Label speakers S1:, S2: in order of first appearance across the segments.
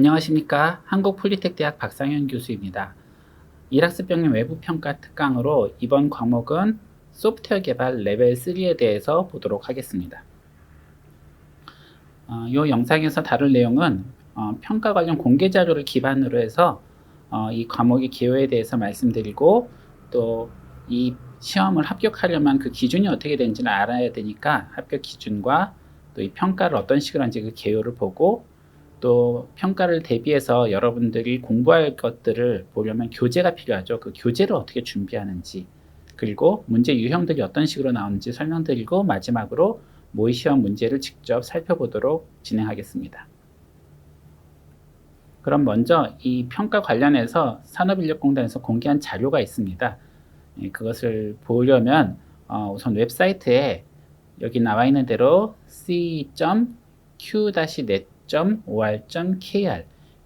S1: 안녕하십니까. 한국폴리텍대학 박상현 교수입니다. 일학습병행 외부평가 특강으로 이번 과목은 소프트웨어 개발 레벨 3에 대해서 보도록 하겠습니다. 이 영상에서 다룰 내용은 평가 관련 공개 자료를 기반으로 해서 이 과목의 개요에 대해서 말씀드리고, 또 이 시험을 합격하려면 그 기준이 어떻게 되는지를 알아야 되니까 합격 기준과 또 이 평가를 어떤 식으로 하는지 그 개요를 보고, 또 평가를 대비해서 여러분들이 공부할 것들을 보려면 교재가 필요하죠. 그 교재를 어떻게 준비하는지, 그리고 문제 유형들이 어떤 식으로 나오는지 설명드리고, 마지막으로 모의 시험 문제를 직접 살펴보도록 진행하겠습니다. 그럼 먼저 이 평가 관련해서 산업인력공단에서 공개한 자료가 있습니다. 그것을 보려면 우선 웹사이트에 여기 나와 있는 대로 c.q-net.or.kr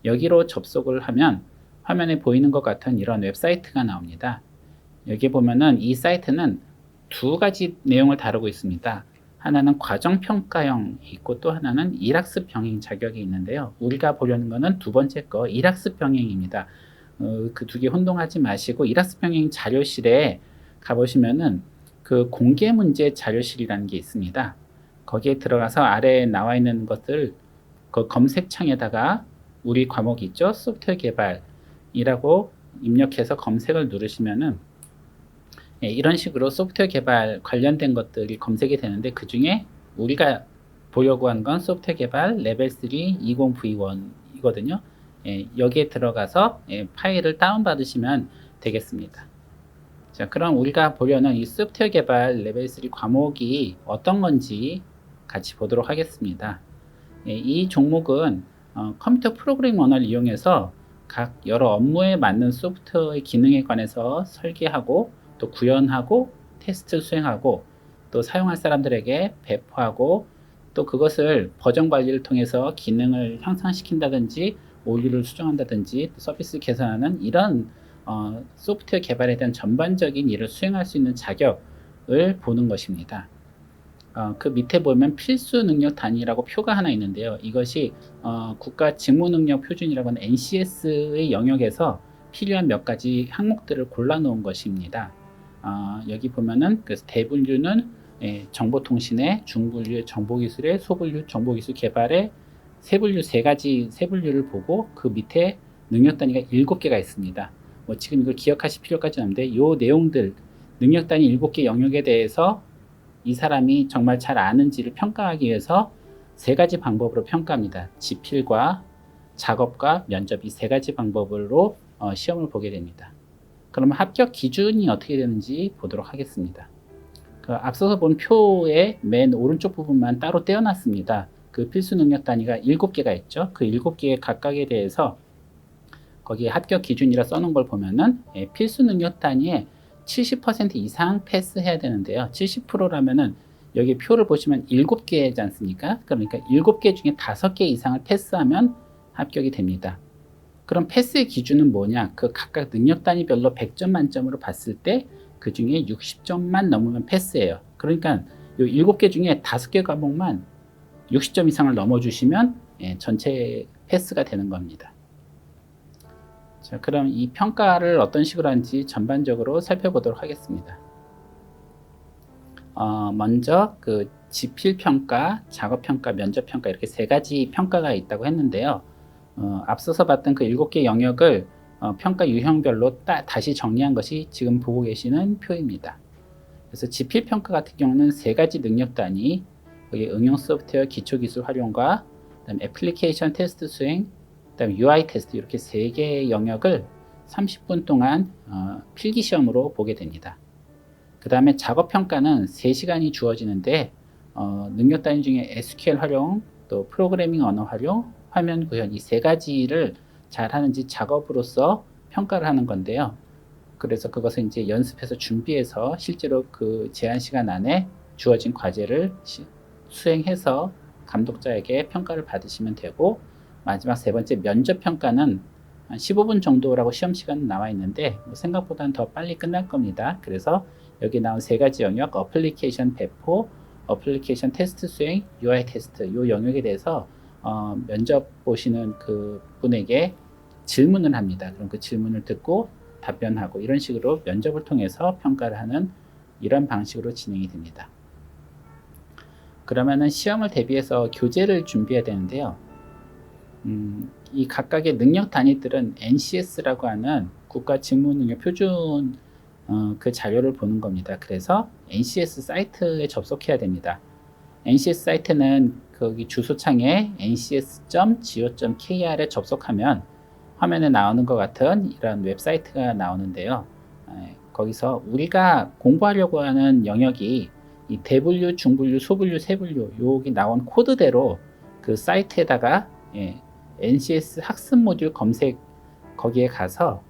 S1: 여기로 접속을 하면 화면에 보이는 것 같은 이런 웹사이트가 나옵니다. 여기 보면은 이 사이트는 두 가지 내용을 다루고 있습니다. 하나는 과정평가형이 있고, 또 하나는 일학습 병행 자격이 있는데요. 우리가 보려는 거는 두 번째 거 일학습 병행입니다. 그 두 개 혼동하지 마시고 일학습 병행 자료실에 가보시면은 그 공개 문제 자료실이라는 게 있습니다. 거기에 들어가서 아래에 나와 있는 것들 그 검색창에다가 우리 과목이 있죠. 소프트웨어 개발이라고 입력해서 검색을 누르시면은 이런 식으로 소프트웨어 개발 관련된 것들이 검색이 되는데, 그 중에 우리가 보려고 하는 건 소프트웨어 개발 레벨 3 20V1이거든요. 여기에 들어가서 파일을 다운받으시면 되겠습니다. 자, 그럼 우리가 보려는 이 소프트웨어 개발 레벨 3 과목이 어떤 건지 같이 보도록 하겠습니다. 이 종목은 컴퓨터 프로그래밍 언어를 이용해서 각 여러 업무에 맞는 소프트웨어의 기능에 관해서 설계하고, 또 구현하고, 테스트 수행하고, 또 사용할 사람들에게 배포하고, 또 그것을 버전 관리를 통해서 기능을 향상시킨다든지 오류를 수정한다든지 서비스 개선하는 이런 소프트웨어 개발에 대한 전반적인 일을 수행할 수 있는 자격을 보는 것입니다. 그 밑에 보면 필수 능력 단위라고 표가 하나 있는데요. 이것이 국가 직무 능력 표준이라고 하는 NCS의 영역에서 필요한 몇 가지 항목들을 골라 놓은 것입니다. 여기 보면은 그 대분류는 정보통신의, 중분류 정보기술의, 소분류 정보기술 개발의, 세분류 세 가지 세분류를 보고, 그 밑에 능력 단위가 7개가 있습니다. 지금 이걸 기억하실 필요까지는 없는데, 이 내용들 능력 단위 7개 영역에 대해서 이 사람이 정말 잘 아는지를 평가하기 위해서 세 가지 방법으로 평가합니다. 지필과 작업과 면접, 이 세 가지 방법으로 시험을 보게 됩니다. 그러면 합격 기준이 어떻게 되는지 보도록 하겠습니다. 앞서서 본 표의 맨 오른쪽 부분만 따로 떼어놨습니다. 그 필수 능력 단위가 7개가 있죠. 그 7개 각각에 대해서 거기에 합격 기준이라 써놓은 걸 보면은 필수 능력 단위에 70% 이상 패스해야 되는데요. 70%라면은 여기 표를 보시면 7개지 않습니까? 그러니까 7개 중에 5개 이상을 패스하면 합격이 됩니다. 그럼 패스의 기준은 뭐냐? 그 각각 능력 단위별로 100점 만점으로 봤을 때 그 중에 60점만 넘으면 패스예요. 그러니까 이 7개 중에 5개 과목만 60점 이상을 넘어주시면 전체 패스가 되는 겁니다. 자, 그럼 이 평가를 어떤 식으로 하는지 전반적으로 살펴보도록 하겠습니다. 먼저 그 지필평가, 작업평가, 면접평가 이렇게 세 가지 평가가 있다고 했는데요. 앞서서 봤던 그 7개 영역을 평가 유형별로 다시 정리한 것이 지금 보고 계시는 표입니다. 그래서 지필평가 같은 경우는 세 가지 능력 단위, 여기 응용 소프트웨어 기초기술 활용과 그다음에 애플리케이션 테스트 수행, 그다음에 UI 테스트, 이렇게 세 개의 영역을 30분 동안 필기시험으로 보게 됩니다. 그 다음에 작업평가는 3시간이 주어지는데 능력 단위 중에 SQL 활용, 또 프로그래밍 언어 활용, 화면 구현, 이 세 가지를 잘 하는지 작업으로서 평가를 하는 건데요. 그래서 그것을 이제 연습해서 준비해서 실제로 그 제한 시간 안에 주어진 과제를 수행해서 감독자에게 평가를 받으시면 되고, 마지막 세 번째 면접평가는 한 15분 정도라고 시험 시간 나와 있는데 생각보다는 더 빨리 끝날 겁니다. 그래서 여기 나온 세 가지 영역, 어플리케이션 배포, 어플리케이션 테스트 수행, UI 테스트, 이 영역에 대해서 면접 보시는 그 분에게 질문을 합니다. 그럼 그 질문을 듣고 답변하고 이런 식으로 면접을 통해서 평가를 하는 이런 방식으로 진행이 됩니다. 그러면은 시험을 대비해서 교재를 준비해야 되는데요. 이 각각의 능력 단위들은 NCS라고 하는 국가직무능력 표준 그 자료를 보는 겁니다. 그래서 NCS 사이트에 접속해야 됩니다. NCS 사이트는 거기 주소창에 ncs.go.kr에 접속하면 화면에 나오는 것 같은 이런 웹사이트가 나오는데요. 거기서 우리가 공부하려고 하는 영역이 이 대분류, 중분류, 소분류, 세분류 여기 나온 코드대로 그 사이트에다가 NCS 학습 모듈 검색 거기에 가서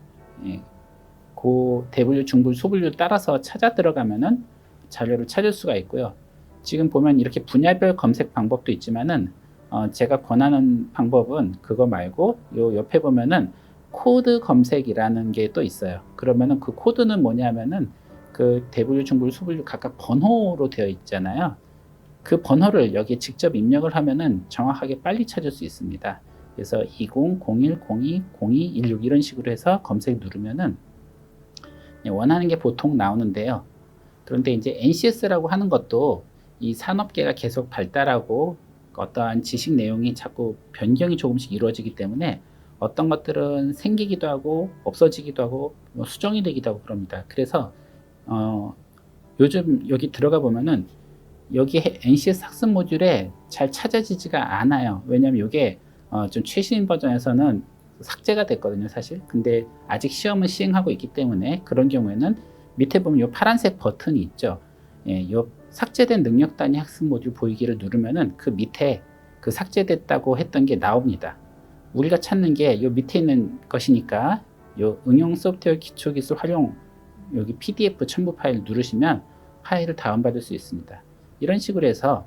S1: 그 대분류, 중분류, 소분류 따라서 찾아 들어가면은 자료를 찾을 수가 있고요. 지금 보면 이렇게 분야별 검색 방법도 있지만은 제가 권하는 방법은 그거 말고 요 옆에 보면은 코드 검색이라는 게 또 있어요. 그러면은 그 코드는 뭐냐면은 그 대분류, 중분류, 소분류 각각 번호로 되어 있잖아요. 그 번호를 여기에 직접 입력을 하면은 정확하게 빨리 찾을 수 있습니다. 그래서 20, 01, 02, 02, 16 이런 식으로 해서 검색 누르면은 원하는 게 보통 나오는데요. 그런데 이제 NCS라고 하는 것도 이 산업계가 계속 발달하고 어떠한 지식 내용이 자꾸 변경이 조금씩 이루어지기 때문에 어떤 것들은 생기기도 하고 없어지기도 하고 수정이 되기도 하고 그럽니다. 그래서 요즘 여기 들어가 보면은 여기 NCS 학습 모듈에 잘 찾아지지가 않아요. 왜냐하면 이게 좀 최신 버전에서는 삭제가 됐거든요, 사실. 근데 아직 시험을 시행하고 있기 때문에 그런 경우에는 밑에 보면 이 파란색 버튼이 있죠. 이 삭제된 능력 단위 학습 모듈 보이기를 누르면은 그 밑에 그 삭제됐다고 했던 게 나옵니다. 우리가 찾는 게 이 밑에 있는 것이니까 이 응용 소프트웨어 기초 기술 활용 여기 PDF 첨부 파일 누르시면 파일을 다운받을 수 있습니다. 이런 식으로 해서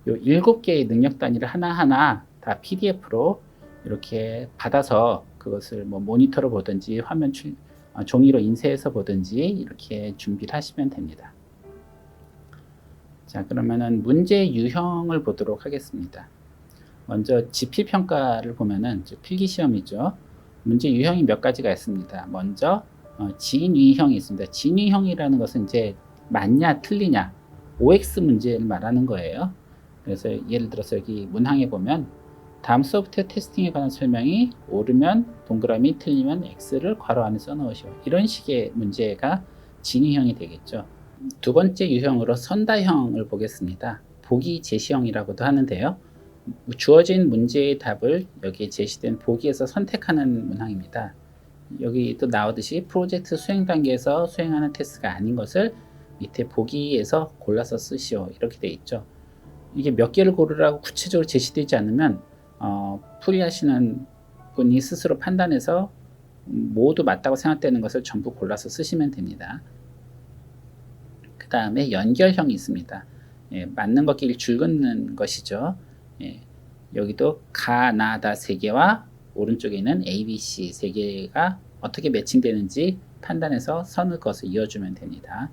S1: 이 7개의 능력 단위를 하나하나 다 PDF로 이렇게 받아서 그것을 뭐 모니터로 보든지 화면 종이로 인쇄해서 보든지 이렇게 준비를 하시면 됩니다. 자, 그러면은 문제 유형을 보도록 하겠습니다. 먼저 지필 평가를 보면은 필기 시험이죠. 문제 유형이 몇 가지가 있습니다. 먼저 진위형이 있습니다. 진위형이라는 것은 이제 맞냐 틀리냐 OX 문제를 말하는 거예요. 그래서 예를 들어서 여기 문항에 보면 다음 소프트웨어 테스팅에 관한 설명이 옳으면 동그라미, 틀리면 X를 괄호 안에 써넣으시오. 이런 식의 문제가 진위형이 되겠죠. 두 번째 유형으로 선다형을 보겠습니다. 보기 제시형이라고도 하는데요. 주어진 문제의 답을 여기에 제시된 보기에서 선택하는 문항입니다. 여기 또 나오듯이 프로젝트 수행 단계에서 수행하는 테스트가 아닌 것을 밑에 보기에서 골라서 쓰시오. 이렇게 돼 있죠. 이게 몇 개를 고르라고 구체적으로 제시되지 않으면 풀이하시는 분이 스스로 판단해서 모두 맞다고 생각되는 것을 전부 골라서 쓰시면 됩니다. 그 다음에 연결형이 있습니다. 맞는 것끼리 줄 긋는 것이죠. 여기도 가, 나, 다 3개와 오른쪽에 있는 A, B, C 3개가 어떻게 매칭되는지 판단해서 선을 그어서 이어주면 됩니다.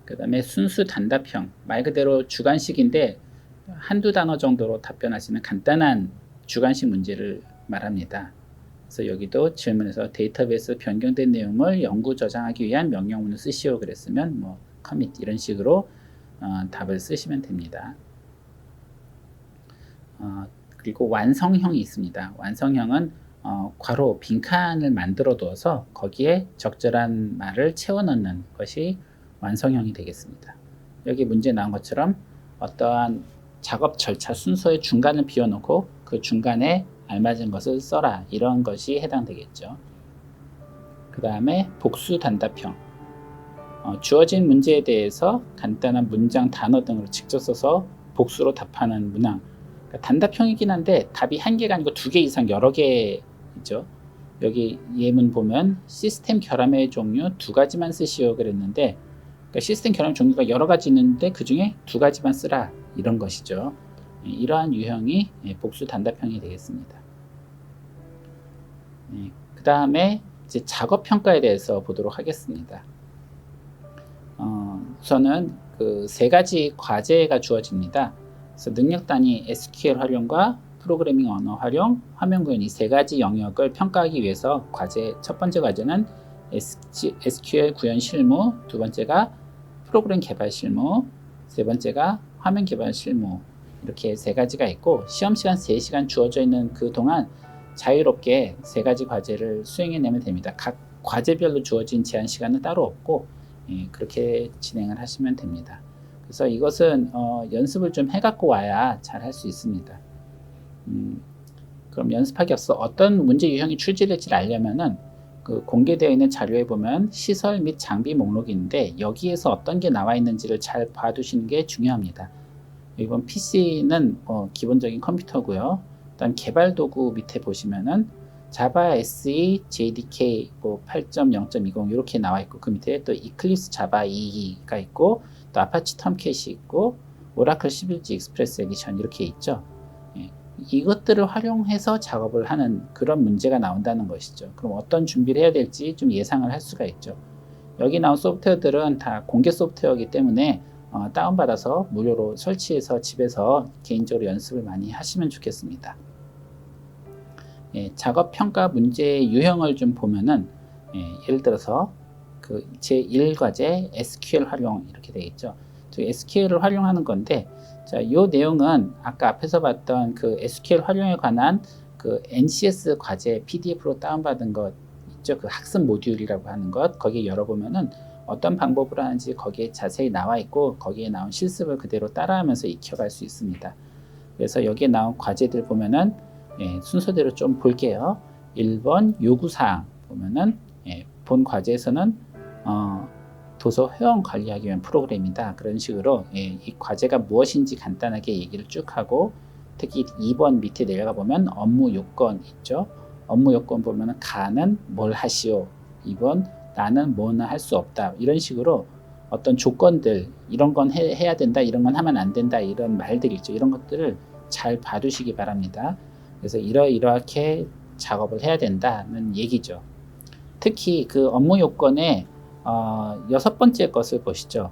S1: 그 다음에 순수 단답형, 말 그대로 주관식인데 한두 단어 정도로 답변하시는 간단한 주관식 문제를 말합니다. 그래서 여기도 질문에서 데이터베이스 변경된 내용을 영구 저장하기 위한 명령문을 쓰시오 그랬으면 뭐 commit 이런 식으로 답을 쓰시면 됩니다. 그리고 완성형이 있습니다. 완성형은 괄호 빈칸을 만들어 두어서 거기에 적절한 말을 채워 넣는 것이 완성형이 되겠습니다. 여기 문제 나온 것처럼 어떠한 작업 절차 순서의 중간을 비워놓고 그 중간에 알맞은 것을 써라 이런 것이 해당되겠죠. 그 다음에 복수 단답형, 주어진 문제에 대해서 간단한 문장, 단어 등으로 직접 써서 복수로 답하는 문항. 그러니까 단답형이긴 한데 답이 한 개가 아니고 2개 이상 여러 개죠. 여기 예문 보면 시스템 결함의 종류 2가지만 쓰시오 그랬는데 그러니까 시스템 결함 종류가 여러 가지 있는데 그 중에 2가지만 쓰라 이런 것이죠. 이러한 유형이 복수 단답형이 되겠습니다. 그 다음에 이제 작업 평가에 대해서 보도록 하겠습니다. 우선은 그 3가지 과제가 주어집니다. 그래서 능력 단위 SQL 활용과 프로그래밍 언어 활용, 화면 구현 이 세 가지 영역을 평가하기 위해서 과제 첫 번째 과제는 SQL 구현 실무, 두 번째가 프로그램 개발 실무, 세 번째가 화면 개발 실무 이렇게 세 가지가 있고 시험 시간 3시간 주어져 있는 그 동안 자유롭게 세 가지 과제를 수행해내면 됩니다. 각 과제별로 주어진 제한 시간은 따로 없고 그렇게 진행을 하시면 됩니다. 그래서 이것은 연습을 좀 해갖고 와야 잘 할 수 있습니다. 그럼 연습하기 앞서 어떤 문제 유형이 출제될지를 알려면은 그 공개되어 있는 자료에 보면 시설 및 장비 목록이 있는데 여기에서 어떤 게 나와 있는지를 잘 봐두시는 게 중요합니다. 이번 PC는 기본적인 컴퓨터고요. 일단 개발 도구 밑에 보시면은 자바 SE JDK 8.0.20 이렇게 나와 있고 그 밑에 또 이클립스 자바 2가 있고 또 아파치 톰캣이 있고 오라클 11G 익스프레스 에디션 이렇게 있죠. 이것들을 활용해서 작업을 하는 그런 문제가 나온다는 것이죠. 그럼 어떤 준비를 해야 될지 좀 예상을 할 수가 있죠. 여기 나온 소프트웨어들은 다 공개 소프트웨어이기 때문에 다운받아서 무료로 설치해서 집에서 개인적으로 연습을 많이 하시면 좋겠습니다. 작업 평가 문제 유형을 좀 보면은 예를 들어서 그 제1과제 SQL 활용 이렇게 되어 있죠. SQL을 활용하는 건데 자, 이 내용은 아까 앞에서 봤던 그 SQL 활용에 관한 그 NCS 과제 PDF로 다운받은 것 있죠. 그 학습 모듈이라고 하는 것 거기에 열어보면은 어떤 방법으로 하는지 거기에 자세히 나와 있고 거기에 나온 실습을 그대로 따라하면서 익혀갈 수 있습니다. 그래서 여기에 나온 과제들 보면은 순서대로 좀 볼게요. 1번 요구사항 보면은 본 과제에서는 도서 회원 관리하기 위한 프로그램이다. 그런 식으로 이 과제가 무엇인지 간단하게 얘기를 쭉 하고 특히 2번 밑에 내려가 보면 업무 요건 있죠. 업무 요건 보면은 가는 뭘 하시오. 2번 나는 뭐는 할 수 없다. 이런 식으로 어떤 조건들 이런 건 해야 된다. 이런 건 하면 안 된다. 이런 말들 있죠. 이런 것들을 잘 봐두시기 바랍니다. 그래서 이렇게 작업을 해야 된다는 얘기죠. 특히 그 업무 요건에 6번째 것을 보시죠.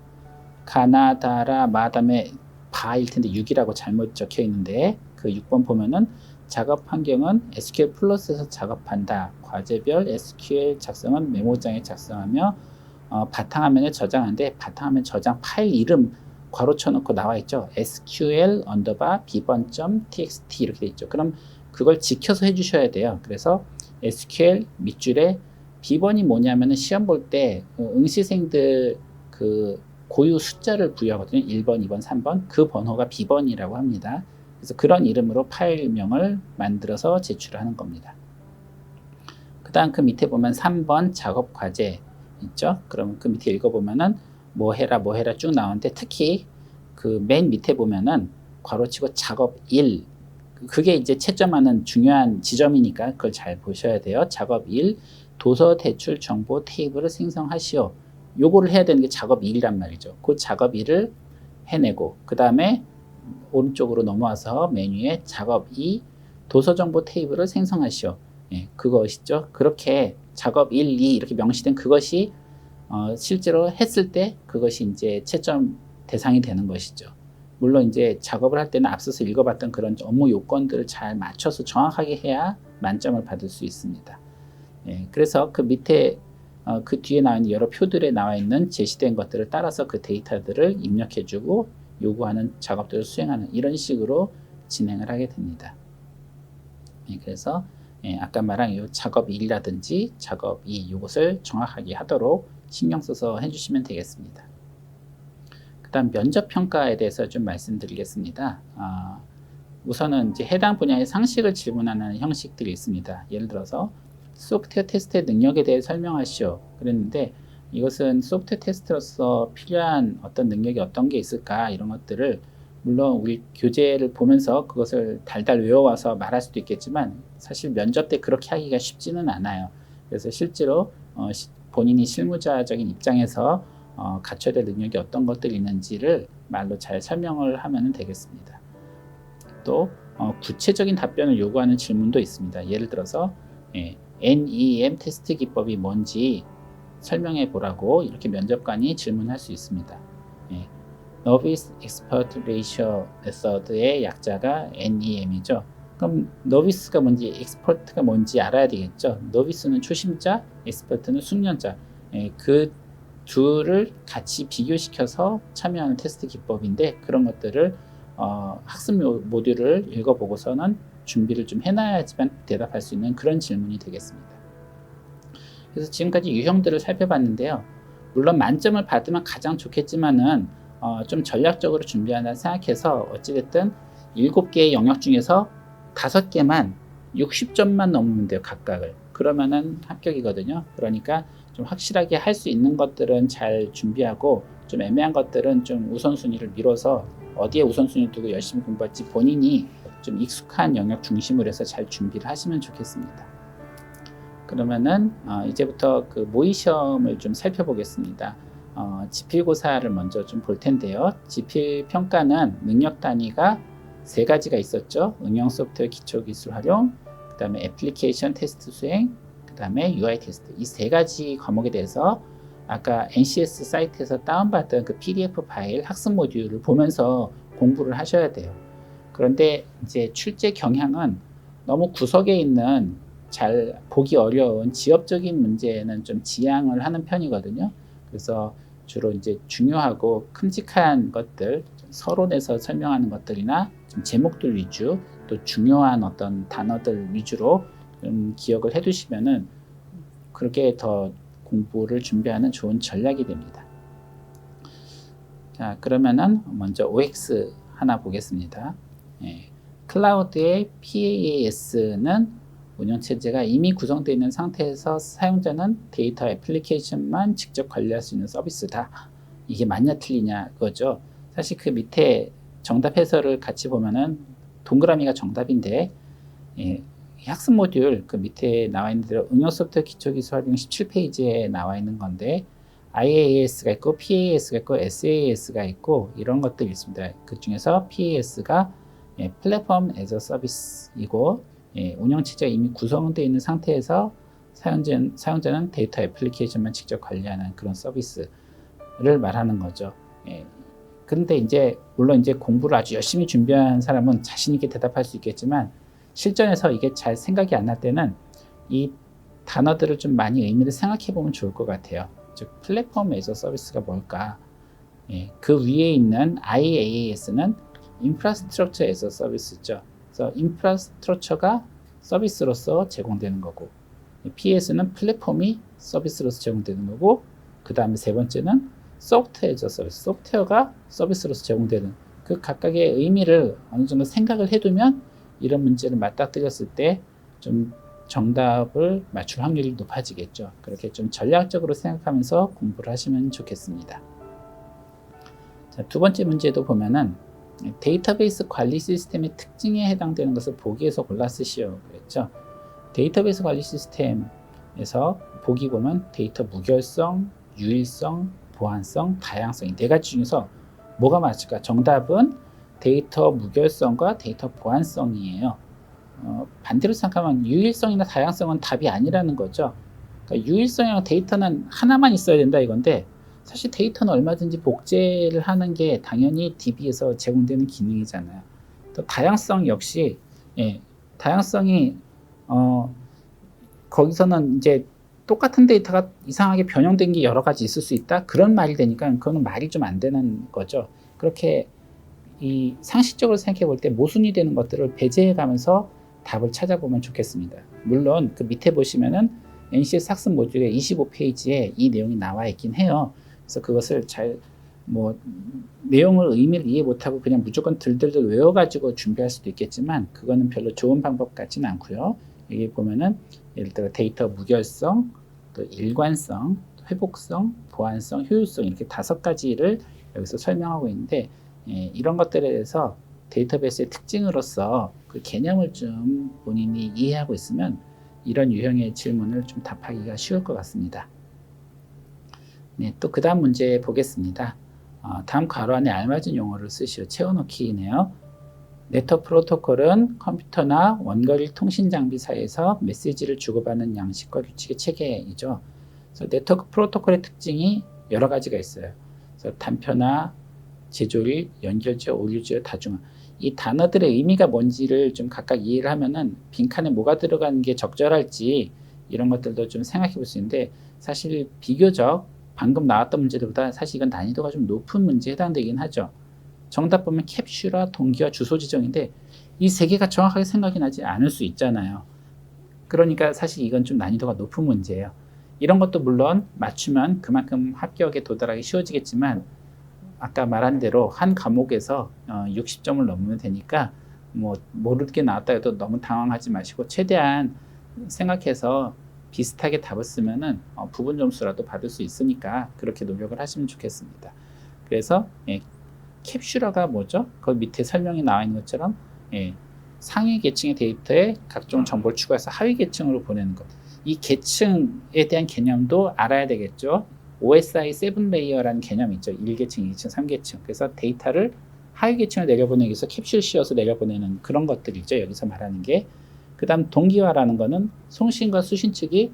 S1: 가나다라 마담의 바일 텐데 6이라고 잘못 적혀 있는데 그 6번 보면은 작업 환경은 SQL 플러스에서 작업한다. 과제별 SQL 작성은 메모장에 작성하며 바탕화면에 저장하는데 바탕화면 저장 파일 이름 괄호 쳐놓고 나와 있죠. SQL 언더바 비번.txt 이렇게 돼 있죠. 그럼 그걸 지켜서 해주셔야 돼요. 그래서 SQL 밑줄에 비번이 뭐냐면은 시험 볼 때 응시생들 그 고유 숫자를 부여하거든요. 1번, 2번, 3번 그 번호가 비번이라고 합니다. 그래서 그런 이름으로 파일명을 만들어서 제출하는 겁니다. 그 다음 그 밑에 보면 3번 작업 과제 있죠. 그럼 그 밑에 읽어보면은 뭐 해라 쭉 나오는데 특히 그 맨 밑에 보면은 괄호치고 작업 1 그게 이제 채점하는 중요한 지점이니까 그걸 잘 보셔야 돼요. 작업 1 도서 대출 정보 테이블을 생성하시오. 요거를 해야 되는 게 작업 1이란 말이죠. 그 작업 1을 해내고 그 다음에 오른쪽으로 넘어와서 메뉴에 작업 2 도서 정보 테이블을 생성하시오. 그것이죠. 그렇게 작업 1, 2 이렇게 명시된 그것이 실제로 했을 때 그것이 이제 채점 대상이 되는 것이죠. 물론 이제 작업을 할 때는 앞서서 읽어봤던 그런 업무 요건들을 잘 맞춰서 정확하게 해야 만점을 받을 수 있습니다. 그래서 그 밑에 그 뒤에 나와 있는 여러 표들에 나와 있는 제시된 것들을 따라서 그 데이터들을 입력해주고 요구하는 작업들을 수행하는 이런 식으로 진행을 하게 됩니다. 그래서 아까 말한 이 작업 1이라든지 작업 2 이것을 정확하게 하도록 신경 써서 해주시면 되겠습니다. 그 다음 면접 평가에 대해서 좀 말씀드리겠습니다. 우선은 이제 해당 분야의 상식을 질문하는 형식들이 있습니다. 예를 들어서 소프트웨어 테스트의 능력에 대해 설명하시오. 그랬는데 이것은 소프트웨어 테스트로서 필요한 어떤 능력이 어떤 게 있을까 이런 것들을 물론 우리 교재를 보면서 그것을 달달 외워와서 말할 수도 있겠지만 사실 면접 때 그렇게 하기가 쉽지는 않아요. 그래서 실제로 본인이 실무자적인 입장에서 갖춰야 될 능력이 어떤 것들이 있는지를 말로 잘 설명을 하면 되겠습니다. 또 구체적인 답변을 요구하는 질문도 있습니다. 예를 들어서 NEM 테스트 기법이 뭔지 설명해 보라고 이렇게 면접관이 질문할 수 있습니다. Novice Expert Ratio 메서드의 약자가 NEM이죠. 그럼 novice가 뭔지, expert가 뭔지 알아야 되겠죠. novice는 초심자, expert는 숙련자. 그 둘을 같이 비교시켜서 참여하는 테스트 기법인데, 그런 것들을 학습 모듈을 읽어보고서는 준비를 좀 해놔야지만 대답할 수 있는 그런 질문이 되겠습니다. 그래서 지금까지 유형들을 살펴봤는데요. 물론 만점을 받으면 가장 좋겠지만은 좀 전략적으로 준비한다 생각해서 어찌됐든 7개의 영역 중에서 5개만 60점만 넘으면 돼요, 각각을. 그러면은 합격이거든요. 그러니까 좀 확실하게 할 수 있는 것들은 잘 준비하고, 좀 애매한 것들은 좀 우선순위를 미뤄서 어디에 우선순위를 두고 열심히 공부할지 본인이 좀 익숙한 영역 중심으로 해서 잘 준비를 하시면 좋겠습니다. 그러면은 이제부터 그 모의 시험을 좀 살펴보겠습니다. 지필고사를 먼저 좀 볼 텐데요. 지필 평가는 능력 단위가 3가지가 있었죠. 응용 소프트웨어 기초 기술 활용, 그 다음에 애플리케이션 테스트 수행, 그 다음에 UI 테스트. 이 3가지 과목에 대해서 아까 NCS 사이트에서 다운받은 그 PDF 파일 학습 모듈을 보면서 공부를 하셔야 돼요. 그런데 이제 출제 경향은 너무 구석에 있는 잘 보기 어려운 지엽적인 문제는 좀 지양을 하는 편이거든요. 그래서 주로 이제 중요하고 큼직한 것들, 서론에서 설명하는 것들이나 좀 제목들 위주, 또 중요한 어떤 단어들 위주로 좀 기억을 해두시면은 그렇게 더 공부를 준비하는 좋은 전략이 됩니다. 자, 그러면은 먼저 OX 하나 보겠습니다. 클라우드의 PaaS는 운영체제가 이미 구성되어 있는 상태에서 사용자는 데이터 애플리케이션만 직접 관리할 수 있는 서비스다. 이게 맞냐 틀리냐 그거죠. 사실 그 밑에 정답 해설을 같이 보면은 동그라미가 정답인데, 학습 모듈 그 밑에 나와 있는 대로 응용 소프트웨어 기초기술 활용 17페이지에 나와 있는 건데, IaaS가 있고 PaaS가 있고 SaaS가 있고 이런 것들이 있습니다. 그 중에서 PaaS가 플랫폼 애저 서비스이고, 운영체제가 이미 구성되어 있는 상태에서 사용자는 데이터 애플리케이션만 직접 관리하는 그런 서비스를 말하는 거죠. 근데 이제 물론 이제 공부를 아주 열심히 준비한 사람은 자신 있게 대답할 수 있겠지만, 실전에서 이게 잘 생각이 안 날 때는 이 단어들을 좀 많이 의미를 생각해 보면 좋을 것 같아요. 즉 플랫폼 애저 서비스가 뭘까? 그 위에 있는 IaaS는 인프라스트럭처 애저 서비스죠. 그래서 인프라스트럭처가 서비스로서 제공되는 거고, PS는 플랫폼이 서비스로서 제공되는 거고, 그 다음에 세 번째는 소프트웨어 애저 서비스, 소프트웨어가 서비스로서 제공되는 그 각각의 의미를 어느 정도 생각을 해두면 이런 문제를 맞닥뜨렸을 때 좀 정답을 맞출 확률이 높아지겠죠. 그렇게 좀 전략적으로 생각하면서 공부를 하시면 좋겠습니다. 자, 두 번째 문제도 보면은 데이터베이스 관리 시스템의 특징에 해당되는 것을 보기에서 골라 쓰시오 그랬죠. 데이터베이스 관리 시스템에서 보기 보면 데이터 무결성, 유일성, 보안성, 다양성 이 4가지 중에서 뭐가 맞을까? 정답은 데이터 무결성과 데이터 보안성이에요. 반대로 생각하면 유일성이나 다양성은 답이 아니라는 거죠. 그러니까 유일성이랑 데이터는 하나만 있어야 된다 이건데, 사실 데이터는 얼마든지 복제를 하는 게 당연히 DB에서 제공되는 기능이잖아요. 또 다양성 역시, 다양성이 거기서는 이제 똑같은 데이터가 이상하게 변형된 게 여러 가지 있을 수 있다, 그런 말이 되니까 그거는 말이 좀 안 되는 거죠. 그렇게 이 상식적으로 생각해 볼 때 모순이 되는 것들을 배제해 가면서 답을 찾아보면 좋겠습니다. 물론 그 밑에 보시면은 NCS 학습 모듈의 25페이지에 이 내용이 나와 있긴 해요. 그래서 그것을 잘 내용을 의미를 이해 못하고 그냥 무조건 들들들 외워가지고 준비할 수도 있겠지만, 그거는 별로 좋은 방법 같지는 않고요. 여기 보면은 예를 들어 데이터 무결성, 또 일관성, 회복성, 보안성, 효율성 이렇게 5가지를 여기서 설명하고 있는데, 이런 것들에 대해서 데이터베이스의 특징으로서 그 개념을 좀 본인이 이해하고 있으면 이런 유형의 질문을 좀 답하기가 쉬울 것 같습니다. 네, 또 그 다음 문제 보겠습니다. 다음 괄호 안에 알맞은 용어를 쓰시오. 채워넣기네요. 네트워크 프로토콜은 컴퓨터나 원거리 통신 장비 사이에서 메시지를 주고받는 양식과 규칙의 체계이죠. 그래서 네트워크 프로토콜의 특징이 여러 가지가 있어요. 그래서 단편화, 제조일, 연결지어, 오류지어, 다중화. 이 단어들의 의미가 뭔지를 좀 각각 이해를 하면은 빈칸에 뭐가 들어가는 게 적절할지 이런 것들도 좀 생각해 볼 수 있는데, 사실 비교적 방금 나왔던 문제들보다 사실 이건 난이도가 좀 높은 문제에 해당되긴 하죠. 정답 보면 캡슐화, 동기화, 주소 지정인데 이 세 개가 정확하게 생각이 나지 않을 수 있잖아요. 그러니까 사실 이건 좀 난이도가 높은 문제예요. 이런 것도 물론 맞추면 그만큼 합격에 도달하기 쉬워지겠지만, 아까 말한 대로 한 과목에서 60점을 넘으면 되니까 뭐 모르게 나왔다 해도 너무 당황하지 마시고 최대한 생각해서 비슷하게 답을 쓰면은 부분 점수라도 받을 수 있으니까 그렇게 노력을 하시면 좋겠습니다. 그래서 캡슐화가 뭐죠? 그 밑에 설명이 나와 있는 것처럼 상위 계층의 데이터에 각종 정보를 추가해서 하위 계층으로 보내는 것. 이 계층에 대한 개념도 알아야 되겠죠. OSI 7레이어라는 개념이 있죠. 1계층, 2계층, 3계층. 그래서 데이터를 하위 계층을 내려보내기 위해서 캡슐 씌워서 내려보내는 그런 것들이죠. 여기서 말하는 게. 그 다음 동기화라는 거는 송신과 수신 측이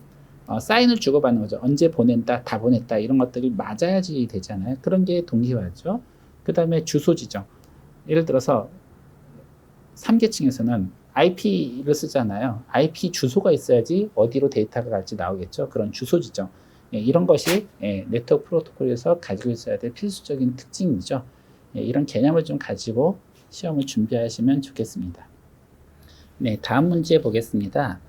S1: 사인을 주고받는 거죠. 언제 보낸다, 다 보냈다 이런 것들이 맞아야지 되잖아요. 그런 게 동기화죠. 그 다음에 주소 지정. 예를 들어서 3계층에서는 IP를 쓰잖아요. IP 주소가 있어야지 어디로 데이터가 갈지 나오겠죠. 그런 주소 지정. 이런 것이 네트워크 프로토콜에서 가지고 있어야 될 필수적인 특징이죠. 이런 개념을 좀 가지고 시험을 준비하시면 좋겠습니다. 네, 다음 문제 보겠습니다.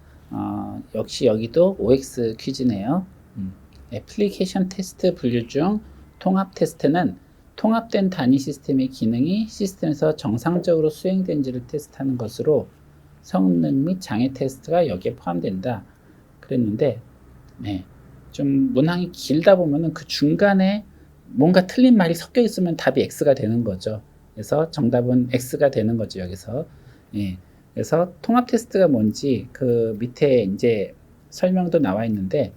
S1: 역시 여기도 OX 퀴즈네요. 애플리케이션 테스트 분류 중 통합 테스트는 통합된 단위 시스템의 기능이 시스템에서 정상적으로 수행된지를 테스트하는 것으로 성능 및 장애 테스트가 여기에 포함된다. 그랬는데, 좀 문항이 길다 보면은 그 중간에 뭔가 틀린 말이 섞여 있으면 답이 X가 되는 거죠. 그래서 정답은 X가 되는 거죠, 여기서. 그래서 통합 테스트가 뭔지 그 밑에 이제 설명도 나와 있는데,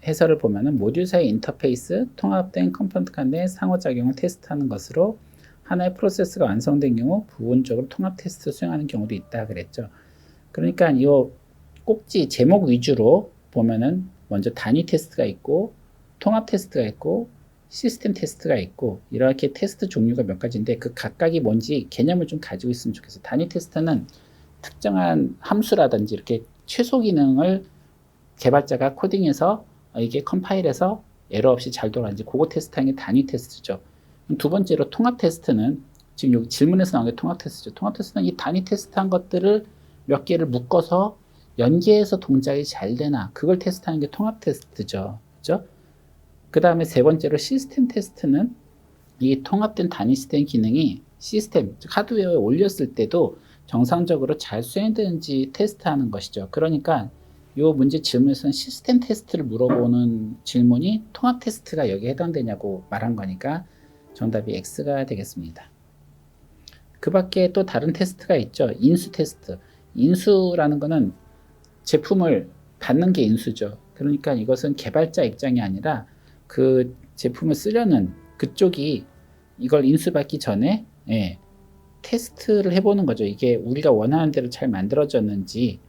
S1: 해설을 보면은 모듈 사이 인터페이스, 통합된 컴포넌트 간의 상호작용을 테스트하는 것으로 하나의 프로세스가 완성된 경우 부분적으로 통합 테스트 수행하는 경우도 있다 그랬죠. 그러니까 이 꼭지 제목 위주로 보면은 먼저 단위 테스트가 있고 통합 테스트가 있고 시스템 테스트가 있고 이렇게 테스트 종류가 몇 가지인데 그 각각이 뭔지 개념을 좀 가지고 있으면 좋겠어요. 단위 테스트는 특정한 함수라든지 이렇게 최소 기능을 개발자가 코딩해서 이게 컴파일해서 에러 없이 잘 돌아가는지 그거 테스트하는 게 단위 테스트죠. 두 번째로 통합 테스트는 지금 여기 질문에서 나온 게 통합 테스트죠. 통합 테스트는 이 단위 테스트한 것들을 몇 개를 묶어서 연계해서 동작이 잘 되나 그걸 테스트하는 게 통합 테스트죠. 그죠? 그 다음에 세 번째로 시스템 테스트는 이 통합된 단위 시스템 기능이 시스템, 즉 하드웨어에 올렸을 때도 정상적으로 잘 수행되는지 테스트하는 것이죠. 그러니까 이 문제 질문에서는 시스템 테스트를 물어보는 질문이 통합 테스트가 여기에 해당되냐고 말한 거니까 정답이 X가 되겠습니다. 그 밖에 또 다른 테스트가 있죠. 인수 테스트. 인수라는 거는 제품을 받는 게 인수죠. 그러니까 이것은 개발자 입장이 아니라 그 제품을 쓰려는 그쪽이 이걸 인수받기 전에 테스트를 해보는 거죠. 이게 우리가 원하는 대로 잘 만들어졌는지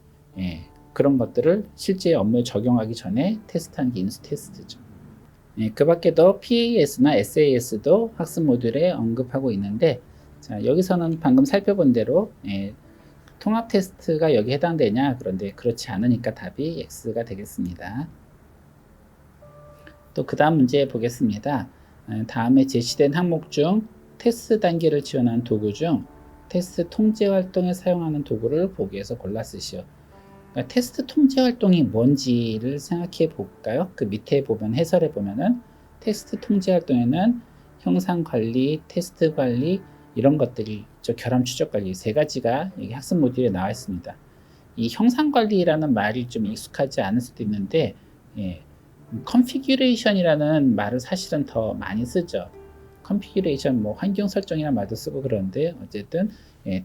S1: 그런 것들을 실제 업무에 적용하기 전에 테스트하는 게 인수 테스트죠. 그 밖에도 PAS나 SAS도 학습 모듈에 언급하고 있는데, 자, 여기서는 방금 살펴본 대로 통합 테스트가 여기 해당되냐? 그런데 그렇지 않으니까 답이 X가 되겠습니다. 또 그 다음 문제 보겠습니다. 다음에 제시된 항목 중 테스트 단계를 지원하는 도구 중 테스트 통제 활동에 사용하는 도구를 보기에서 골라 쓰시오. 그러니까 테스트 통제 활동이 뭔지를 생각해 볼까요? 그 밑에 보면 해설에 보면은 테스트 통제 활동에는 형상 관리, 테스트 관리 이런 것들이 결함 추적 관리 세 가지가 여기 학습 모듈에 나와 있습니다. 이 형상 관리라는 말이 좀 익숙하지 않을 수도 있는데 컨피규레이션이라는 말을 사실은 더 많이 쓰죠. 컨피규레이션 뭐 환경 설정이라는 말도 쓰고 그러는데 어쨌든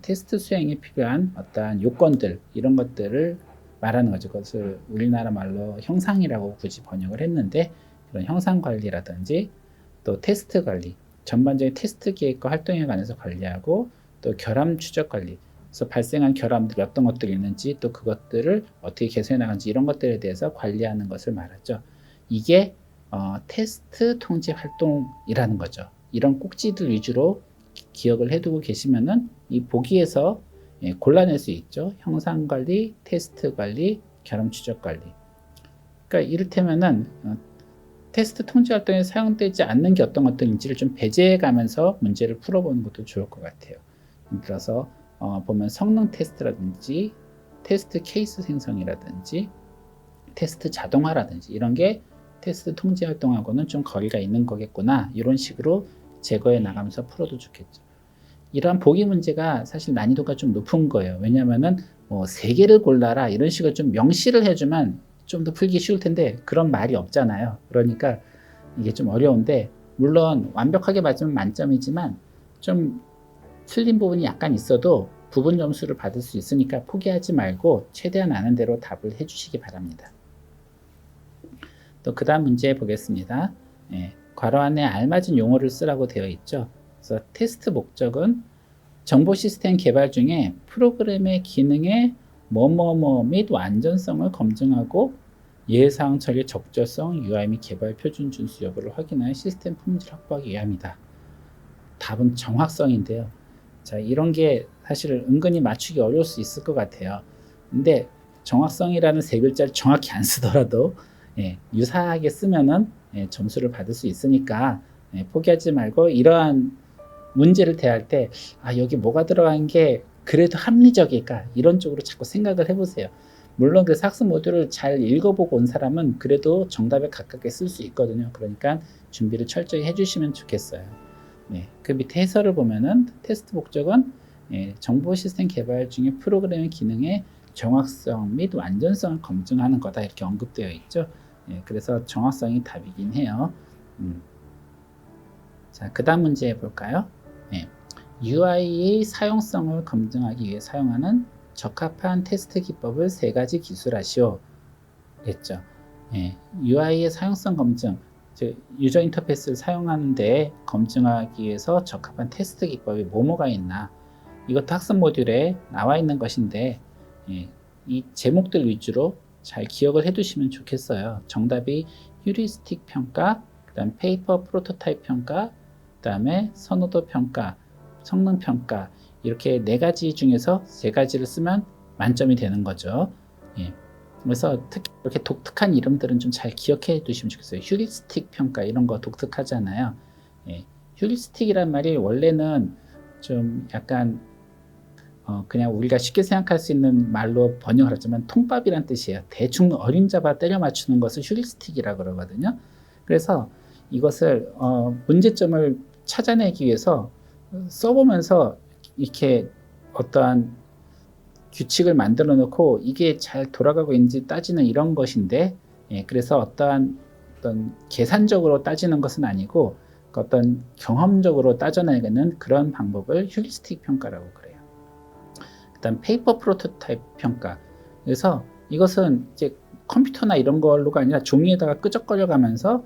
S1: 테스트 수행에 필요한 어떠한 요건들 이런 것들을 말하는 거죠. 그것을 우리나라 말로 형상이라고 굳이 번역을 했는데 그런 형상 관리라든지 또 테스트 관리, 전반적인 테스트 계획과 활동에 관해서 관리하고 또 결함 추적 관리, 그래서 발생한 결함들이 어떤 것들이 있는지 또 그것들을 어떻게 개선해 나가는지 이런 것들에 대해서 관리하는 것을 말하죠. 이게 테스트 통제 활동이라는 거죠. 이런 꼭지들 위주로 기억을 해두고 계시면은 이 보기에서 골라낼 수 있죠. 형상 관리, 테스트 관리, 결함 추적 관리. 그러니까 이를테면은 테스트 통제 활동에 사용되지 않는 게 어떤 것들인지를 좀 배제해 가면서 문제를 풀어보는 것도 좋을 것 같아요. 예를 들어서 보면 성능 테스트라든지 테스트 케이스 생성이라든지 테스트 자동화라든지 이런 게 테스트 통제 활동하고는 좀 거리가 있는 거겠구나, 이런 식으로 제거해 나가면서 풀어도 좋겠죠. 이러한 보기 문제가 사실 난이도가 좀 높은 거예요. 왜냐하면은 뭐 3개를 골라라 이런 식으로 좀 명시를 해주면 좀 더 풀기 쉬울 텐데 그런 말이 없잖아요. 그러니까 이게 좀 어려운데, 물론 완벽하게 맞으면 만점이지만 좀 틀린 부분이 약간 있어도 부분 점수를 받을 수 있으니까 포기하지 말고 최대한 아는 대로 답을 해주시기 바랍니다. 또 그 다음 문제 보겠습니다. 괄호 안에 알맞은 용어를 쓰라고 되어 있죠. 그래서 테스트 목적은 정보 시스템 개발 중에 프로그램의 기능의 뭐뭐뭐 및 완전성을 검증하고 예사항 처리 적절성, UI 및 개발 표준 준수 여부를 확인하여 시스템 품질 확보하기 위함이다. 답은 정확성인데요. 자, 이런 게 사실 은근히 맞추기 어려울 수 있을 것 같아요. 근데 정확성이라는 3글자를 정확히 안 쓰더라도 유사하게 쓰면은 점수를 받을 수 있으니까 포기하지 말고 이러한 문제를 대할 때 여기 뭐가 들어간 게 그래도 합리적일까, 이런 쪽으로 자꾸 생각을 해보세요. 물론 그 학습 모듈을 잘 읽어보고 온 사람은 그래도 정답에 가깝게 쓸 수 있거든요. 그러니까 준비를 철저히 해주시면 좋겠어요. 그 밑에 해설을 보면은 테스트 목적은 정보 시스템 개발 중에 프로그램의 기능의 정확성 및 완전성을 검증하는 거다, 이렇게 언급되어 있죠. 그래서 정확성이 답이긴 해요. 자, 그 다음 문제 볼까요? UI의 사용성을 검증하기 위해 사용하는 적합한 테스트 기법을 3가지 기술하시오 했죠. UI의 사용성 검증, 즉 유저 인터페이스를 사용하는데 검증하기 위해서 적합한 테스트 기법이 뭐뭐가 있나, 이것도 학습 모듈에 나와 있는 것인데 이 제목들 위주로 잘 기억을 해 두시면 좋겠어요. 정답이 휴리스틱 평가, 그 다음 페이퍼 프로토타입 평가, 그 다음에 선호도 평가, 성능 평가, 이렇게 4가지 중에서 3가지를 쓰면 만점이 되는 거죠. 그래서 특히 이렇게 독특한 이름들은 좀 잘 기억해 두시면 좋겠어요. 휴리스틱 평가 이런 거 독특하잖아요. 휴리스틱이란 말이 원래는 좀 약간 그냥 우리가 쉽게 생각할 수 있는 말로 번역을 하지만 통밥이란 뜻이에요. 대충 어림잡아 때려 맞추는 것을 휴리스틱이라고 그러거든요. 그래서 이것을 문제점을 찾아내기 위해서 써보면서 이렇게 어떠한 규칙을 만들어 놓고 이게 잘 돌아가고 있는지 따지는 이런 것인데, 그래서 어떤 계산적으로 따지는 것은 아니고 어떤 경험적으로 따져내는 그런 방법을 휴리스틱 평가라고 그래요. 그 다음 페이퍼 프로토타입 평가. 그래서 이것은 이제 컴퓨터나 이런 걸로가 아니라 종이에다가 끄적거려 가면서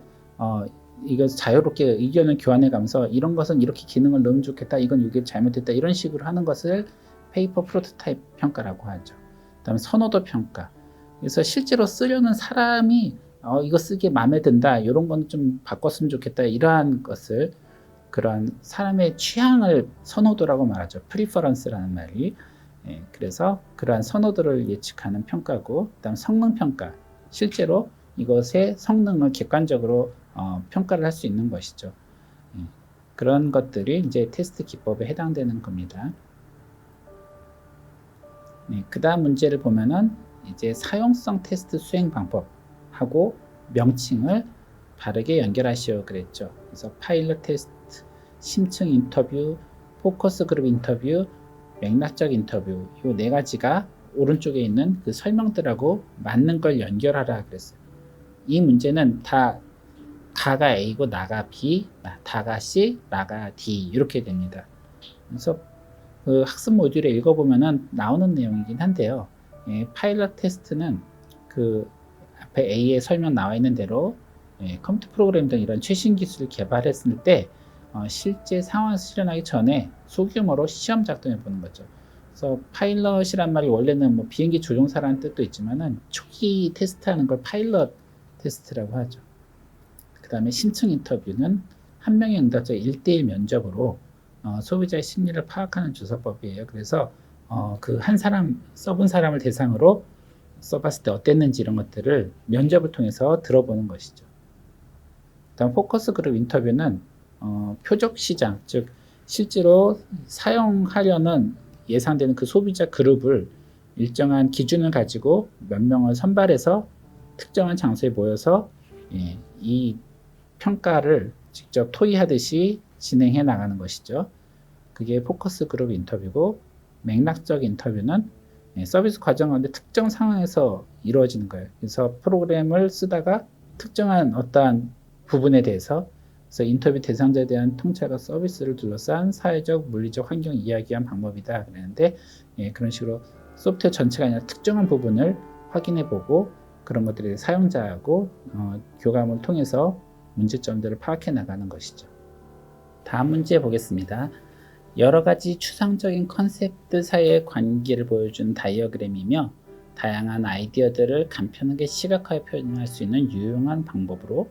S1: 이거 자유롭게 의견을 교환해 가면서 이런 것은 이렇게 기능을 넣으면 좋겠다, 이건 이게 잘못됐다, 이런 식으로 하는 것을 페이퍼 프로토타입 평가라고 하죠. 그 다음에 선호도 평가. 그래서 실제로 쓰려는 사람이 이거 쓰기에 마음에 든다, 이런 건 좀 바꿨으면 좋겠다, 이러한 것을, 그러한 사람의 취향을 선호도라고 말하죠. 프리퍼런스라는 말이. 그래서 그러한 선호도를 예측하는 평가고, 그 다음 성능 평가. 실제로 이것의 성능을 객관적으로 평가를 할 수 있는 것이죠. 그런 것들이 이제 테스트 기법에 해당되는 겁니다. 그 다음 문제를 보면은 이제 사용성 테스트 수행 방법하고 명칭을 바르게 연결하시오 그랬죠. 그래서 파일럿 테스트, 심층 인터뷰, 포커스 그룹 인터뷰, 맥락적 인터뷰, 이 4가지가 오른쪽에 있는 그 설명들하고 맞는 걸 연결하라 그랬어요. 이 문제는 다가 A고 나가 B, 다가 C, 나가 D 이렇게 됩니다. 그래서 그 학습 모듈에 읽어보면은 나오는 내용이긴 한데요. 파일럿 테스트는 그 앞에 A에 설명 나와 있는 대로 컴퓨터 프로그램 등 이런 최신 기술을 개발했을 때 실제 상황을 실현하기 전에 소규모로 시험 작동해 보는 거죠. 그래서 파일럿이란 말이 원래는 뭐 비행기 조종사라는 뜻도 있지만은 초기 테스트하는 걸 파일럿 테스트라고 하죠. 그 다음에 심층 인터뷰는 한 명의 응답자 1대1 면접으로 소비자의 심리를 파악하는 주소법이에요. 그래서 그 한 사람 써본 사람을 대상으로 써봤을 때 어땠는지 이런 것들을 면접을 통해서 들어보는 것이죠. 다음 포커스 그룹 인터뷰는 표적 시장, 즉 실제로 사용하려는 예상되는 그 소비자 그룹을 일정한 기준을 가지고 몇 명을 선발해서 특정한 장소에 모여서 이 평가를 직접 토의하듯이 진행해 나가는 것이죠. 그게 포커스 그룹 인터뷰고, 맥락적 인터뷰는 서비스 과정 가운데 특정 상황에서 이루어지는 거예요. 그래서 프로그램을 쓰다가 특정한 어떠한 부분에 대해서, 그래서 인터뷰 대상자에 대한 통찰과 서비스를 둘러싼 사회적, 물리적 환경을 이야기한 방법이다 그랬는데, 그런 식으로 소프트웨어 전체가 아니라 특정한 부분을 확인해보고 그런 것들이 사용자하고 교감을 통해서 문제점들을 파악해 나가는 것이죠. 다음 문제 보겠습니다. 여러 가지 추상적인 컨셉들 사이의 관계를 보여준 다이어그램이며 다양한 아이디어들을 간편하게 시각화해 표현할 수 있는 유용한 방법으로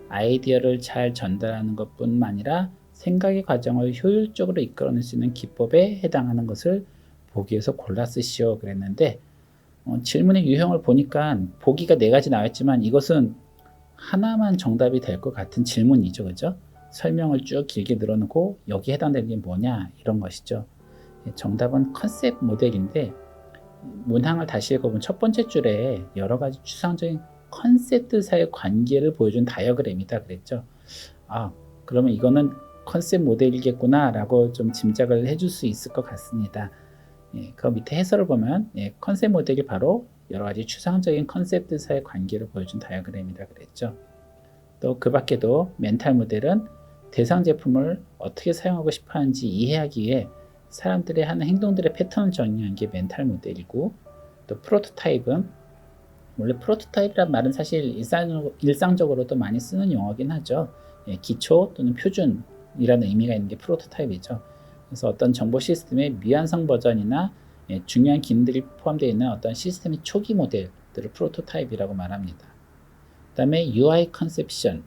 S1: 아이디어를 잘 전달하는 것뿐만 아니라 생각의 과정을 효율적으로 이끌어낼 수 있는 기법에 해당하는 것을 보기에서 골라 쓰시오 그랬는데, 질문의 유형을 보니까 보기가 4가지 나왔지만 이것은 하나만 정답이 될 것 같은 질문이죠. 그죠? 설명을 쭉 길게 늘어놓고 여기에 해당되는 게 뭐냐 이런 것이죠. 정답은 컨셉 모델인데, 문항을 다시 읽어보면 첫 번째 줄에 여러 가지 추상적인 컨셉들 사이의 관계를 보여준 다이어그램이다 그랬죠. 그러면 이거는 컨셉 모델이겠구나 라고 좀 짐작을 해줄 수 있을 것 같습니다. 그 밑에 해설을 보면 컨셉 모델이 바로 여러 가지 추상적인 컨셉들 사이의 관계를 보여준 다이어그램이다 그랬죠. 또 그 밖에도 멘탈 모델은 대상 제품을 어떻게 사용하고 싶어 하는지 이해하기 위해 사람들의 하는 행동들의 패턴을 정의한 게 멘탈 모델이고, 또 프로토타입은, 원래 프로토타입이란 말은 사실 일상적으로도 많이 쓰는 용어긴 하죠. 기초 또는 표준이라는 의미가 있는 게 프로토타입이죠. 그래서 어떤 정보 시스템의 미완성 버전이나 중요한 기능들이 포함되어 있는 어떤 시스템의 초기 모델들을 프로토타입이라고 말합니다. 그 다음에 UI 컨셉션,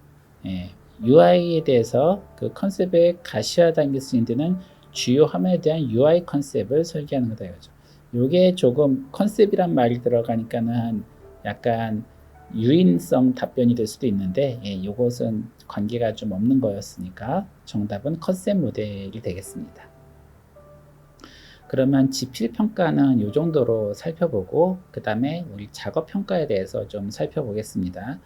S1: UI에 대해서 그 컨셉에 가시화 당길 수 있는 주요 화면에 대한 UI 컨셉을 설계하는 거다 이거죠. 요게 조금 컨셉이란 말이 들어가니까는 약간 유인성 답변이 될 수도 있는데, 요것은 관계가 좀 없는 거였으니까 정답은 컨셉 모델이 되겠습니다. 그러면 지필평가는 이 정도로 살펴보고, 그 다음에 우리 작업평가에 대해서 좀 살펴보겠습니다.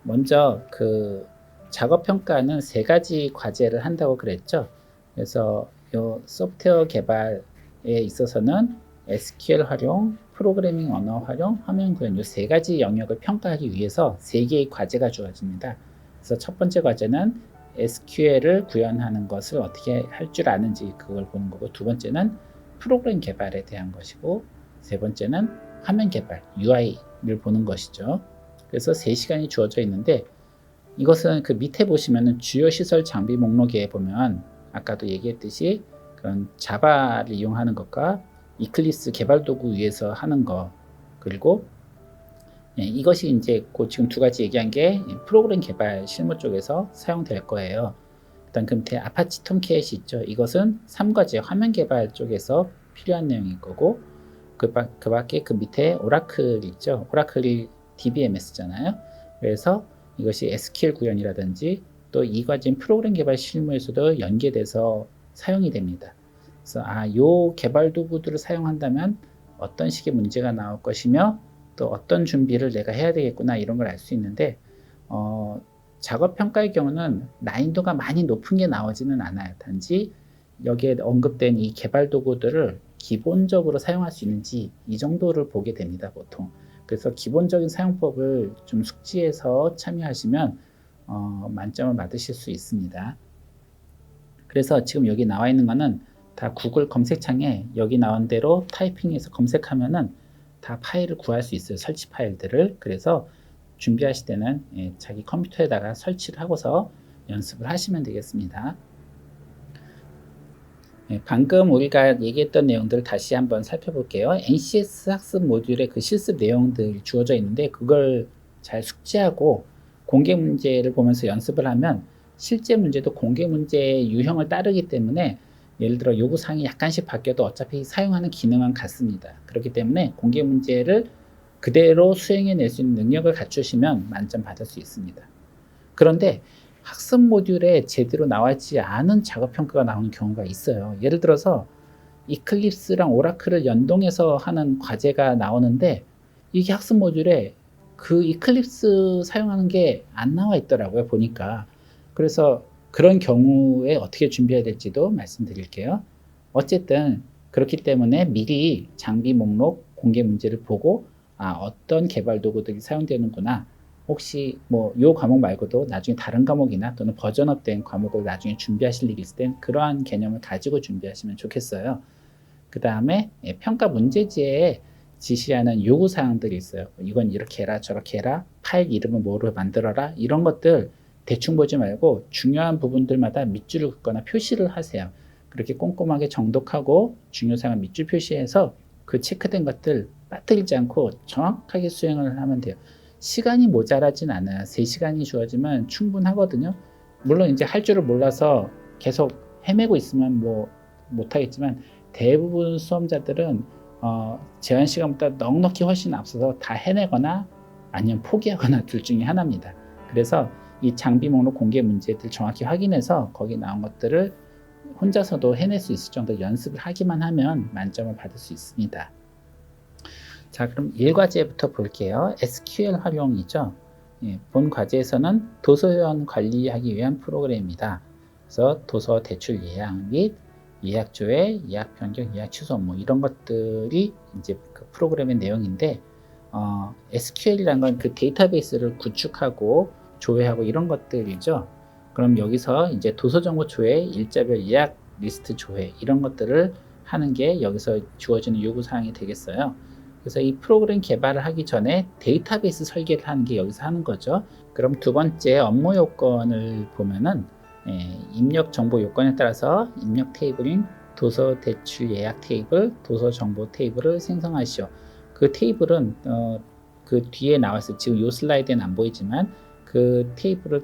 S1: 먼저 그 작업평가는 3가지 과제를 한다고 그랬죠. 그래서 이 소프트웨어 개발에 있어서는 SQL 활용, 프로그래밍 언어 활용, 화면 구현, 이 3가지 영역을 평가하기 위해서 3개의 과제가 주어집니다. 그래서 첫 번째 과제는 SQL을 구현하는 것을 어떻게 할 줄 아는지 그걸 보는 거고, 두 번째는 프로그램 개발에 대한 것이고, 세 번째는 화면 개발, UI를 보는 것이죠. 그래서 3시간이 주어져 있는데, 이것은 그 밑에 보시면은 주요 시설 장비 목록에 보면 아까도 얘기했듯이 그런 자바를 이용하는 것과 이클립스 개발 도구 위에서 하는 것, 그리고 이것이 이제 지금 2가지 얘기한 게 프로그램 개발 실무 쪽에서 사용될 거예요. 일단 그 밑에 아파치 톰캣이 있죠. 이것은 3과제 화면 개발 쪽에서 필요한 내용일 거고, 그 밖에 그 밑에 오라클 있죠. 오라클이 DBMS잖아요. 그래서 이것이 SQL 구현이라든지 또 이 과제인 프로그램 개발 실무에서도 연계돼서 사용이 됩니다. 그래서 요 개발 도구들을 사용한다면 어떤 식의 문제가 나올 것이며 또 어떤 준비를 내가 해야 되겠구나 이런 걸 알 수 있는데, 작업 평가의 경우는 난이도가 많이 높은 게 나오지는 않아요. 단지 여기에 언급된 이 개발 도구들을 기본적으로 사용할 수 있는지 이 정도를 보게 됩니다, 보통. 그래서 기본적인 사용법을 좀 숙지해서 참여하시면 만점을 받으실 수 있습니다. 그래서 지금 여기 나와 있는 거는 다 구글 검색창에 여기 나온 대로 타이핑해서 검색하면은 다 파일을 구할 수 있어요. 설치 파일들을. 그래서 준비하실 때는 자기 컴퓨터에다가 설치를 하고서 연습을 하시면 되겠습니다. 방금 우리가 얘기했던 내용들을 다시 한번 살펴볼게요. NCS 학습 모듈의 그 실습 내용들이 주어져 있는데 그걸 잘 숙지하고 공개 문제를 보면서 연습을 하면 실제 문제도 공개 문제의 유형을 따르기 때문에 예를 들어 요구사항이 약간씩 바뀌어도 어차피 사용하는 기능은 같습니다. 그렇기 때문에 공개 문제를 그대로 수행해낼 수 있는 능력을 갖추시면 만점 받을 수 있습니다. 그런데 학습 모듈에 제대로 나와 있지 않은 작업 평가가 나오는 경우가 있어요. 예를 들어서 이클립스랑 오라클을 연동해서 하는 과제가 나오는데 이게 학습 모듈에 그 이클립스 사용하는 게 안 나와 있더라고요, 보니까. 그래서 그런 경우에 어떻게 준비해야 될지도 말씀드릴게요. 어쨌든 그렇기 때문에 미리 장비 목록 공개 문제를 보고 어떤 개발 도구들이 사용되는구나. 혹시 뭐 요 과목 말고도 나중에 다른 과목이나 또는 버전업된 과목을 나중에 준비하실 일이 있을 땐 그러한 개념을 가지고 준비하시면 좋겠어요. 그 다음에 평가 문제지에 지시하는 요구사항들이 있어요. 이건 이렇게 해라, 저렇게 해라, 파일 이름은 뭐로 만들어라, 이런 것들 대충 보지 말고 중요한 부분들마다 밑줄을 긋거나 표시를 하세요. 그렇게 꼼꼼하게 정독하고 중요사항을 밑줄 표시해서 그 체크된 것들 빠뜨리지 않고 정확하게 수행을 하면 돼요. 시간이 모자라진 않아요. 3시간이 주어지면 충분하거든요. 물론 이제 할 줄을 몰라서 계속 헤매고 있으면 뭐 못하겠지만 대부분 수험자들은 제한 시간보다 넉넉히 훨씬 앞서서 다 해내거나 아니면 포기하거나 둘 중에 하나입니다. 그래서 이 장비 목록 공개 문제들 정확히 확인해서 거기 나온 것들을 혼자서도 해낼 수 있을 정도 연습을 하기만 하면 만점을 받을 수 있습니다. 자, 그럼 1과제부터 볼게요. SQL 활용이죠. 본 과제에서는 도서원 관리하기 위한 프로그램입니다. 그래서 도서 대출 예약 및 예약 조회, 예약 변경, 예약 취소 뭐 이런 것들이 이제 그 프로그램의 내용인데 SQL이라는 건 그 데이터베이스를 구축하고 조회하고 이런 것들이죠. 그럼 여기서 이제 도서 정보 조회, 일자별 예약 리스트 조회 이런 것들을 하는 게 여기서 주어지는 요구 사항이 되겠어요. 그래서 이 프로그램 개발을 하기 전에 데이터베이스 설계를 하는 게 여기서 하는 거죠. 그럼 두 번째 업무 요건을 보면은 입력 정보 요건에 따라서 입력 테이블인 도서 대출 예약 테이블, 도서 정보 테이블을 생성하시오. 그 테이블은 그 뒤에 나와 있어요. 지금 이 슬라이드에는 안 보이지만 그 테이블을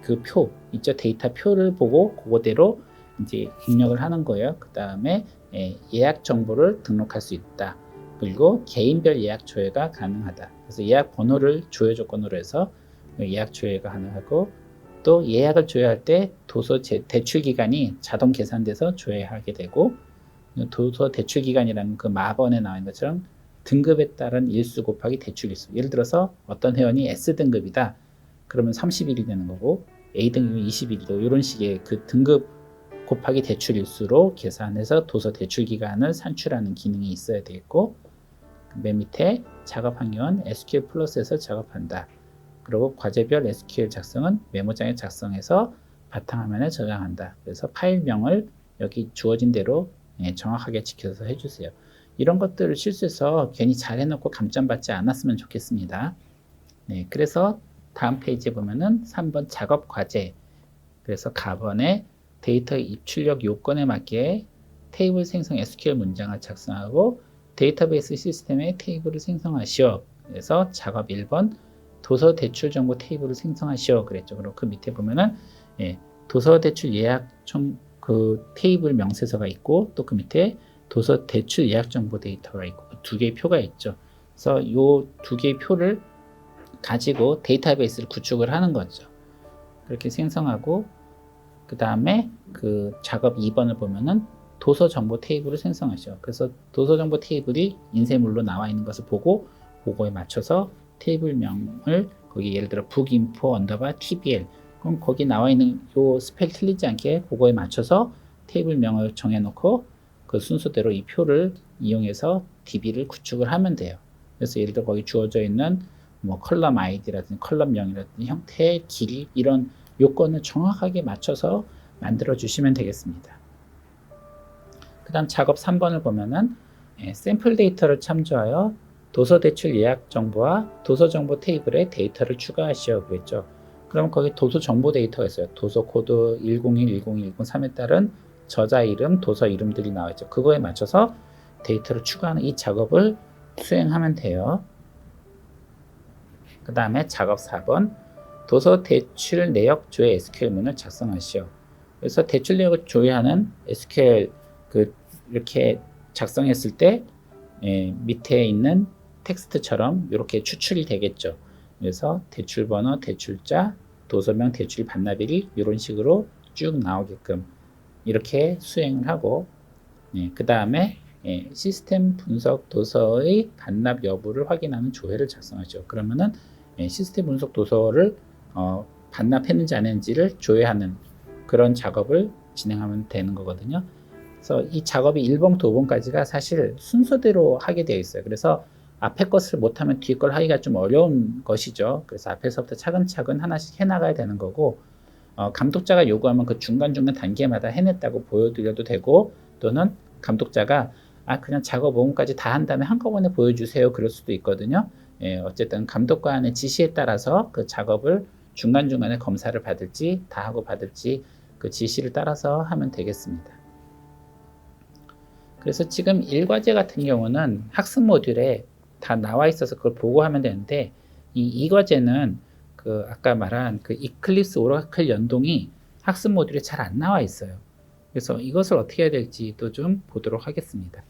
S1: 그 표 있죠. 데이터 표를 보고 그거대로 이제 입력을 하는 거예요. 그 다음에 예약 정보를 등록할 수 있다. 그리고 개인별 예약 조회가 가능하다. 그래서 예약 번호를 조회 조건으로 해서 예약 조회가 가능하고 또 예약을 조회할 때 도서 대출 기간이 자동 계산돼서 조회하게 되고 도서 대출 기간이라는 그 마번에 나와 있는 것처럼 등급에 따른 일수 곱하기 대출 일수. 예를 들어서 어떤 회원이 S등급이다. 그러면 30일이 되는 거고 A등급이 20일이고 이런 식의 그 등급 곱하기 대출 일수로 계산해서 도서 대출 기간을 산출하는 기능이 있어야 되겠고 맨 밑에 작업 환경은 SQL 플러스에서 작업한다. 그리고 과제별 SQL 작성은 메모장에 작성해서 바탕화면에 저장한다. 그래서 파일명을 여기 주어진 대로 정확하게 지켜서 해주세요. 이런 것들을 실수해서 괜히 잘 해놓고 감점 받지 않았으면 좋겠습니다. 그래서 다음 페이지에 보면은 3번 작업 과제. 그래서 가번에 데이터 입출력 요건에 맞게 테이블 생성 SQL 문장을 작성하고 데이터베이스 시스템에 테이블을 생성하시오. 그래서 작업 1번 도서 대출 정보 테이블을 생성하시오. 그랬죠. 그리고 그 밑에 보면은 도서 대출 예약 그 테이블 명세서가 있고 또 그 밑에 도서 대출 예약 정보 데이터가 있고 두 개의 표가 있죠. 그래서 이 두 개의 표를 가지고 데이터베이스를 구축을 하는 거죠. 그렇게 생성하고 그 다음에 그 작업 2번을 보면은 도서 정보 테이블을 생성하시오. 그래서 도서 정보 테이블이 인쇄물로 나와 있는 것을 보고 그거에 맞춰서 테이블명을 거기 예를 들어 북인포 언더바 tbl 그럼 거기 나와 있는 요 스펠 틀리지 않게 그거에 맞춰서 테이블명을 정해놓고 그 순서대로 이 표를 이용해서 db를 구축을 하면 돼요. 그래서 예를 들어 거기 주어져 있는 뭐 컬럼 아이디라든지 컬럼명이라든지 형태, 길이 이런 요건을 정확하게 맞춰서 만들어 주시면 되겠습니다. 그 다음 작업 3번을 보면은 샘플 데이터를 참조하여 도서 대출 예약 정보와 도서 정보 테이블에 데이터를 추가하시오 그랬죠. 그럼 거기 도서 정보 데이터가 있어요. 도서 코드 101, 102, 103에 따른 저자 이름, 도서 이름들이 나와 있죠. 그거에 맞춰서 데이터를 추가하는 이 작업을 수행하면 돼요. 그 다음에 작업 4번 도서 대출 내역 조회 SQL문을 작성하시오. 그래서 대출 내역을 조회하는 SQL 이렇게 작성했을 때 밑에 있는 텍스트처럼 이렇게 추출이 되겠죠. 그래서 대출번호, 대출자, 도서명, 대출 반납일이 이런 식으로 쭉 나오게끔 이렇게 수행을 하고, 그 다음에 시스템 분석 도서의 반납 여부를 확인하는 조회를 작성하죠. 그러면은 시스템 분석 도서를 반납했는지 안 했는지를 조회하는 그런 작업을 진행하면 되는 거거든요. 그래서 이 작업이 1번부터 5번까지가 사실 순서대로 하게 되어 있어요. 그래서 앞에 것을 못하면 뒤에 걸 하기가 좀 어려운 것이죠. 그래서 앞에서부터 차근차근 하나씩 해나가야 되는 거고, 감독자가 요구하면 그 중간중간 단계마다 해냈다고 보여드려도 되고, 또는 감독자가 그냥 작업 5번까지 다 한 다음에 한꺼번에 보여주세요, 그럴 수도 있거든요. 어쨌든 감독관의 지시에 따라서 그 작업을 중간중간에 검사를 받을지 다 하고 받을지 그 지시를 따라서 하면 되겠습니다. 그래서 지금 1과제 같은 경우는 학습 모듈에 다 나와 있어서 그걸 보고 하면 되는데, 이 2과제는 그 아까 말한 그 이클립스 오라클 연동이 학습 모듈에 잘 안 나와 있어요. 그래서 이것을 어떻게 해야 될지도 좀 보도록 하겠습니다.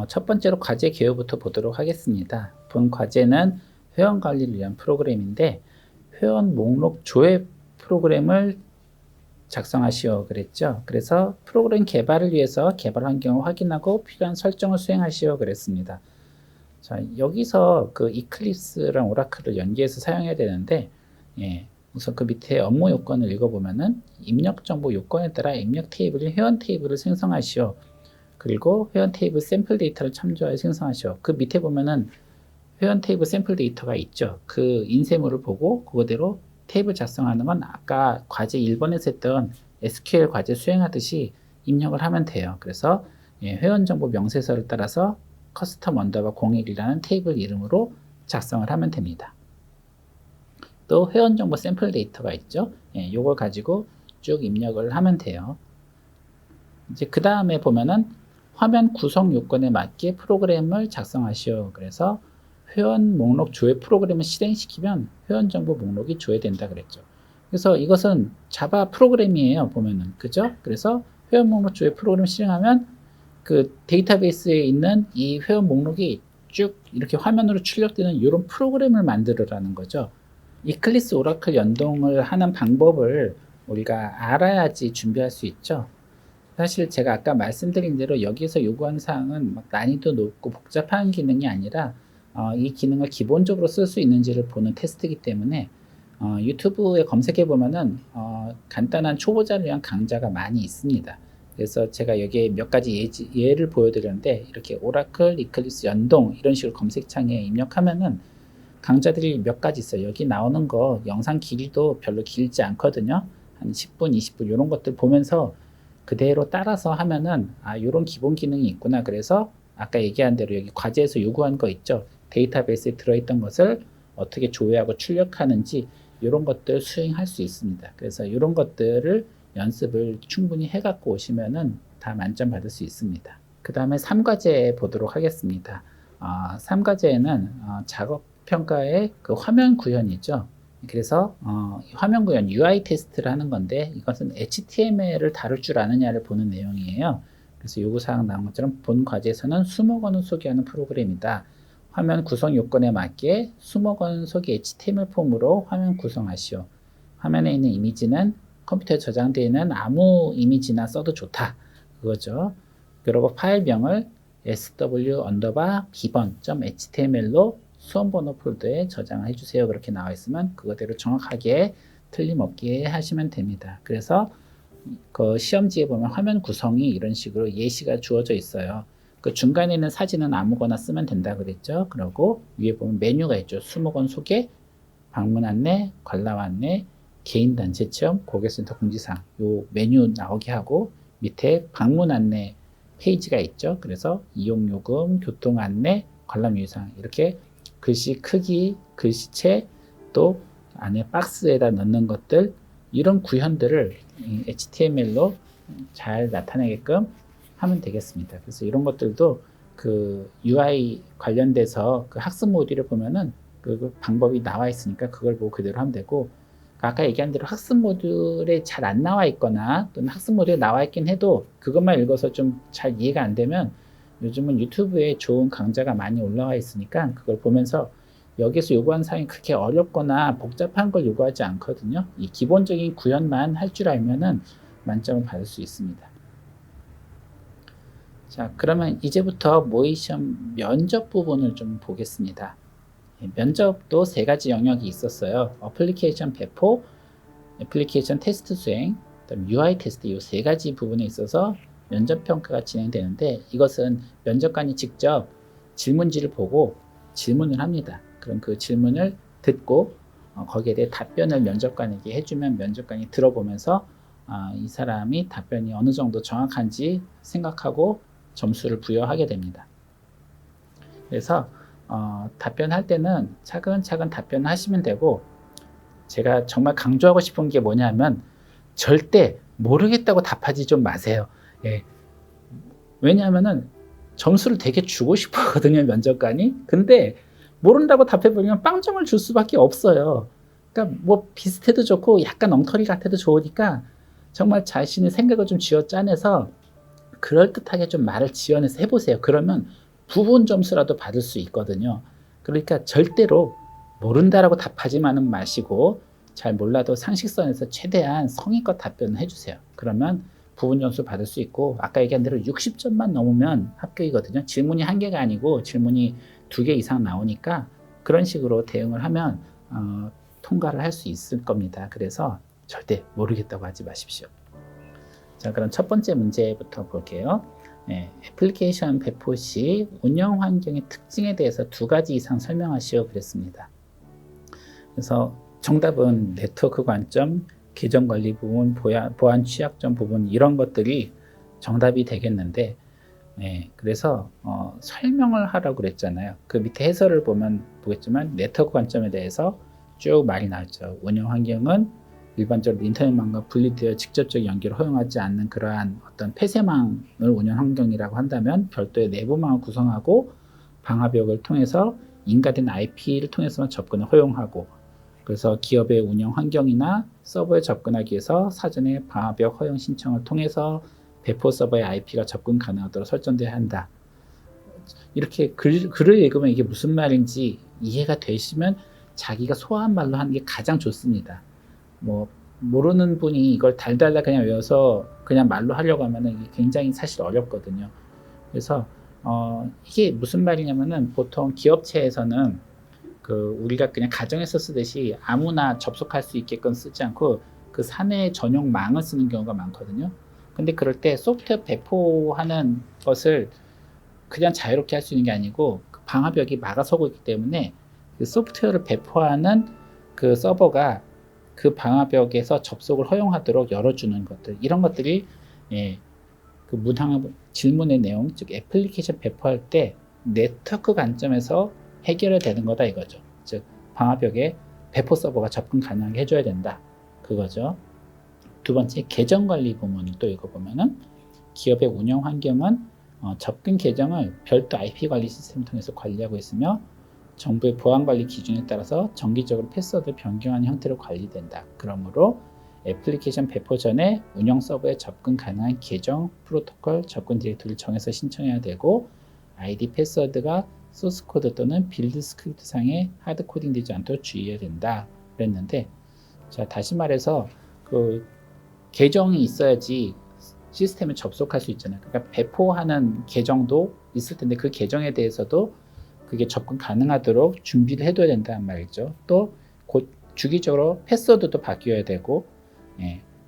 S1: 첫 번째로 과제 개요부터 보도록 하겠습니다. 본 과제는 회원 관리를 위한 프로그램인데, 회원 목록 조회 프로그램을 작성하시오 그랬죠. 그래서 프로그램 개발을 위해서 개발 환경을 확인하고 필요한 설정을 수행하시오 그랬습니다. 자, 여기서 그 이클립스랑 오라클을 연계해서 사용해야 되는데, 우선 그 밑에 업무 요건을 읽어보면은 입력 정보 요건에 따라 입력 테이블인 회원 테이블을 생성하시오. 그리고 회원 테이블 샘플 데이터를 참조하여 생성하시오. 그 밑에 보면은 회원 테이블 샘플 데이터가 있죠. 그 인쇄물을 보고 그거대로 테이블 작성하는 건 아까 과제 1번에서 했던 SQL 과제 수행하듯이 입력을 하면 돼요. 그래서 회원 정보 명세서를 따라서 커스텀 언더바 01이라는 테이블 이름으로 작성을 하면 됩니다. 또 회원 정보 샘플 데이터가 있죠. 요걸 가지고 쭉 입력을 하면 돼요. 이제 그 다음에 보면은 화면 구성 요건에 맞게 프로그램을 작성하시오. 그래서 회원 목록 조회 프로그램을 실행시키면 회원 정보 목록이 조회된다 그랬죠. 그래서 이것은 자바 프로그램이에요. 보면은 그죠? 그래서 회원 목록 조회 프로그램을 실행하면 그 데이터베이스에 있는 이 회원 목록이 쭉 이렇게 화면으로 출력되는 이런 프로그램을 만들으라는 거죠. 이클립스 오라클 연동을 하는 방법을 우리가 알아야지 준비할 수 있죠. 사실 제가 아까 말씀드린 대로 여기서 요구하는 사항은 막 난이도 높고 복잡한 기능이 아니라 이 기능을 기본적으로 쓸 수 있는지를 보는 테스트이기 때문에 유튜브에 검색해 보면은 간단한 초보자를 위한 강좌가 많이 있습니다. 그래서 제가 여기에 몇 가지 예를 보여드렸는데, 이렇게 오라클, 이클립스 연동 이런 식으로 검색창에 입력하면은 강좌들이 몇 가지 있어요. 여기 나오는 거 영상 길이도 별로 길지 않거든요. 한 10분, 20분 이런 것들 보면서 그대로 따라서 하면은 이런 기본 기능이 있구나. 그래서 아까 얘기한 대로 여기 과제에서 요구한 거 있죠. 데이터베이스에 들어있던 것을 어떻게 조회하고 출력하는지 이런 것들 수행할 수 있습니다. 그래서 이런 것들을 연습을 충분히 해갖고 오시면은 다 만점 받을 수 있습니다. 그 다음에 3과제 보도록 하겠습니다. 3과제에는 작업 평가의 그 화면 구현이죠. 그래서 화면 구현 UI 테스트를 하는 건데, 이것은 HTML을 다룰 줄 아느냐를 보는 내용이에요. 그래서 요구사항 나온 것처럼 본 과제에서는 수목원을 소개하는 프로그램이다. 화면 구성 요건에 맞게 수목원 소개 HTML 폼으로 화면 구성하시오. 화면에 있는 이미지는 컴퓨터에 저장되어 있는 아무 이미지나 써도 좋다. 그거죠. 그리고 파일명을 sw_기본.html로 수험번호 폴더에 저장해 주세요. 그렇게 나와 있으면 그거대로 정확하게 틀림없게 하시면 됩니다. 그래서 그 시험지에 보면 화면 구성이 이런 식으로 예시가 주어져 있어요. 그 중간에 있는 사진은 아무거나 쓰면 된다 그랬죠. 그리고 위에 보면 메뉴가 있죠. 수목원 소개, 방문 안내, 관람 안내, 개인 단체 체험, 고객센터 공지사항. 요 메뉴 나오게 하고 밑에 방문 안내 페이지가 있죠. 그래서 이용 요금, 교통 안내, 관람 유의사항 이렇게 글씨 크기, 글씨체, 또 안에 박스에다 넣는 것들, 이런 구현들을 HTML로 잘 나타내게끔 하면 되겠습니다. 그래서 이런 것들도 그 UI 관련돼서 그 학습 모듈을 보면은 그 방법이 나와 있으니까 그걸 보고 그대로 하면 되고, 아까 얘기한 대로 학습 모듈에 잘 안 나와 있거나 또는 학습 모듈에 나와 있긴 해도 그것만 읽어서 좀 잘 이해가 안 되면 요즘은 유튜브에 좋은 강좌가 많이 올라와 있으니까 그걸 보면서 여기서 요구하는 사항이 그렇게 어렵거나 복잡한 걸 요구하지 않거든요. 이 기본적인 구현만 할 줄 알면은 만점을 받을 수 있습니다. 자, 그러면 이제부터 모의시험 면접 부분을 좀 보겠습니다. 면접도 세 가지 영역이 있었어요. 어플리케이션 배포, 애플리케이션 테스트 수행, 그다음 UI 테스트 이 세 가지 부분에 있어서 면접 평가가 진행되는데 이것은 면접관이 직접 질문지를 보고 질문을 합니다. 그럼 그 질문을 듣고 거기에 대해 답변을 면접관에게 해주면 면접관이 들어보면서 이 사람이 답변이 어느 정도 정확한지 생각하고 점수를 부여하게 됩니다. 그래서 답변할 때는 차근차근 답변하시면 되고 제가 정말 강조하고 싶은 게 뭐냐면 절대 모르겠다고 답하지 좀 마세요. 예. 왜냐하면은 점수를 되게 주고 싶어 하거든요, 면접관이. 근데 모른다고 답해버리면 빵점을 줄 수밖에 없어요. 그러니까 뭐 비슷해도 좋고 약간 엉터리 같아도 좋으니까 정말 자신의 생각을 좀 쥐어짜내서 그럴듯하게 좀 말을 지어내서 해보세요. 그러면 부분 점수라도 받을 수 있거든요. 그러니까 절대로 모른다라고 답하지만은 마시고 잘 몰라도 상식선에서 최대한 성의껏 답변을 해주세요. 그러면 부분 점수 받을 수 있고 아까 얘기한 대로 60점만 넘으면 합격이거든요. 질문이 한 개가 아니고 질문이 2개 이상 나오니까 그런 식으로 대응을 하면 통과를 할 수 있을 겁니다. 그래서 절대 모르겠다고 하지 마십시오. 자, 그럼 첫 번째 문제부터 볼게요. 애플리케이션 배포 시 운영 환경의 특징에 대해서 2가지 이상 설명하시오 그랬습니다. 그래서 정답은 네트워크 관점, 계정 관리 부분, 보안 취약점 부분 이런 것들이 정답이 되겠는데 그래서 설명을 하라고 그랬잖아요. 그 밑에 해설을 보면 보겠지만 네트워크 관점에 대해서 쭉 말이 나왔죠. 운영 환경은 일반적으로 인터넷망과 분리되어 직접적 연결을 허용하지 않는 그러한 어떤 폐쇄망을 운영 환경이라고 한다면 별도의 내부망을 구성하고 방화벽을 통해서 인가된 IP를 통해서만 접근을 허용하고 그래서 기업의 운영 환경이나 서버에 접근하기 위해서 사전에 방화벽 허용 신청을 통해서 배포 서버의 IP가 접근 가능하도록 설정돼야 한다. 이렇게 글을 읽으면 이게 무슨 말인지 이해가 되시면 자기가 소화한 말로 하는 게 가장 좋습니다. 뭐 모르는 분이 이걸 달달달 그냥 외워서 그냥 말로 하려고 하면 이게 굉장히 사실 어렵거든요. 그래서 이게 무슨 말이냐면은 보통 기업체에서는 그 우리가 그냥 가정에서 쓰듯이 아무나 접속할 수 있게끔 쓰지 않고 그 사내 전용 망을 쓰는 경우가 많거든요. 근데 그럴 때 소프트웨어 배포하는 것을 그냥 자유롭게 할 수 있는 게 아니고 그 방화벽이 막아서고 있기 때문에 그 소프트웨어를 배포하는 그 서버가 그 방화벽에서 접속을 허용하도록 열어주는 것들 이런 것들이 그 문항 질문의 내용 즉 애플리케이션 배포할 때 네트워크 관점에서 해결해야 되는 거다 이거죠. 즉 방화벽에 배포 서버가 접근 가능하게 해줘야 된다 그거죠. 두 번째 계정 관리 부분을 또 읽어보면은 기업의 운영 환경은 접근 계정을 별도 IP 관리 시스템을 통해서 관리하고 있으며 정부의 보안관리 기준에 따라서 정기적으로 패스워드 변경하는 형태로 관리된다. 그러므로 애플리케이션 배포 전에 운영 서버에 접근 가능한 계정, 프로토콜, 접근 디렉토리를 정해서 신청해야 되고 아이디 패스워드가 소스 코드 또는 빌드 스크립트 상에 하드 코딩 되지 않도록 주의해야 된다. 그랬는데 자 다시 말해서 그 계정이 있어야지 시스템에 접속할 수 있잖아요. 그러니까 배포하는 계정도 있을 텐데 그 계정에 대해서도 그게 접근 가능하도록 준비를 해둬야 된다는 말이죠. 또 곧 주기적으로 패스워드도 바뀌어야 되고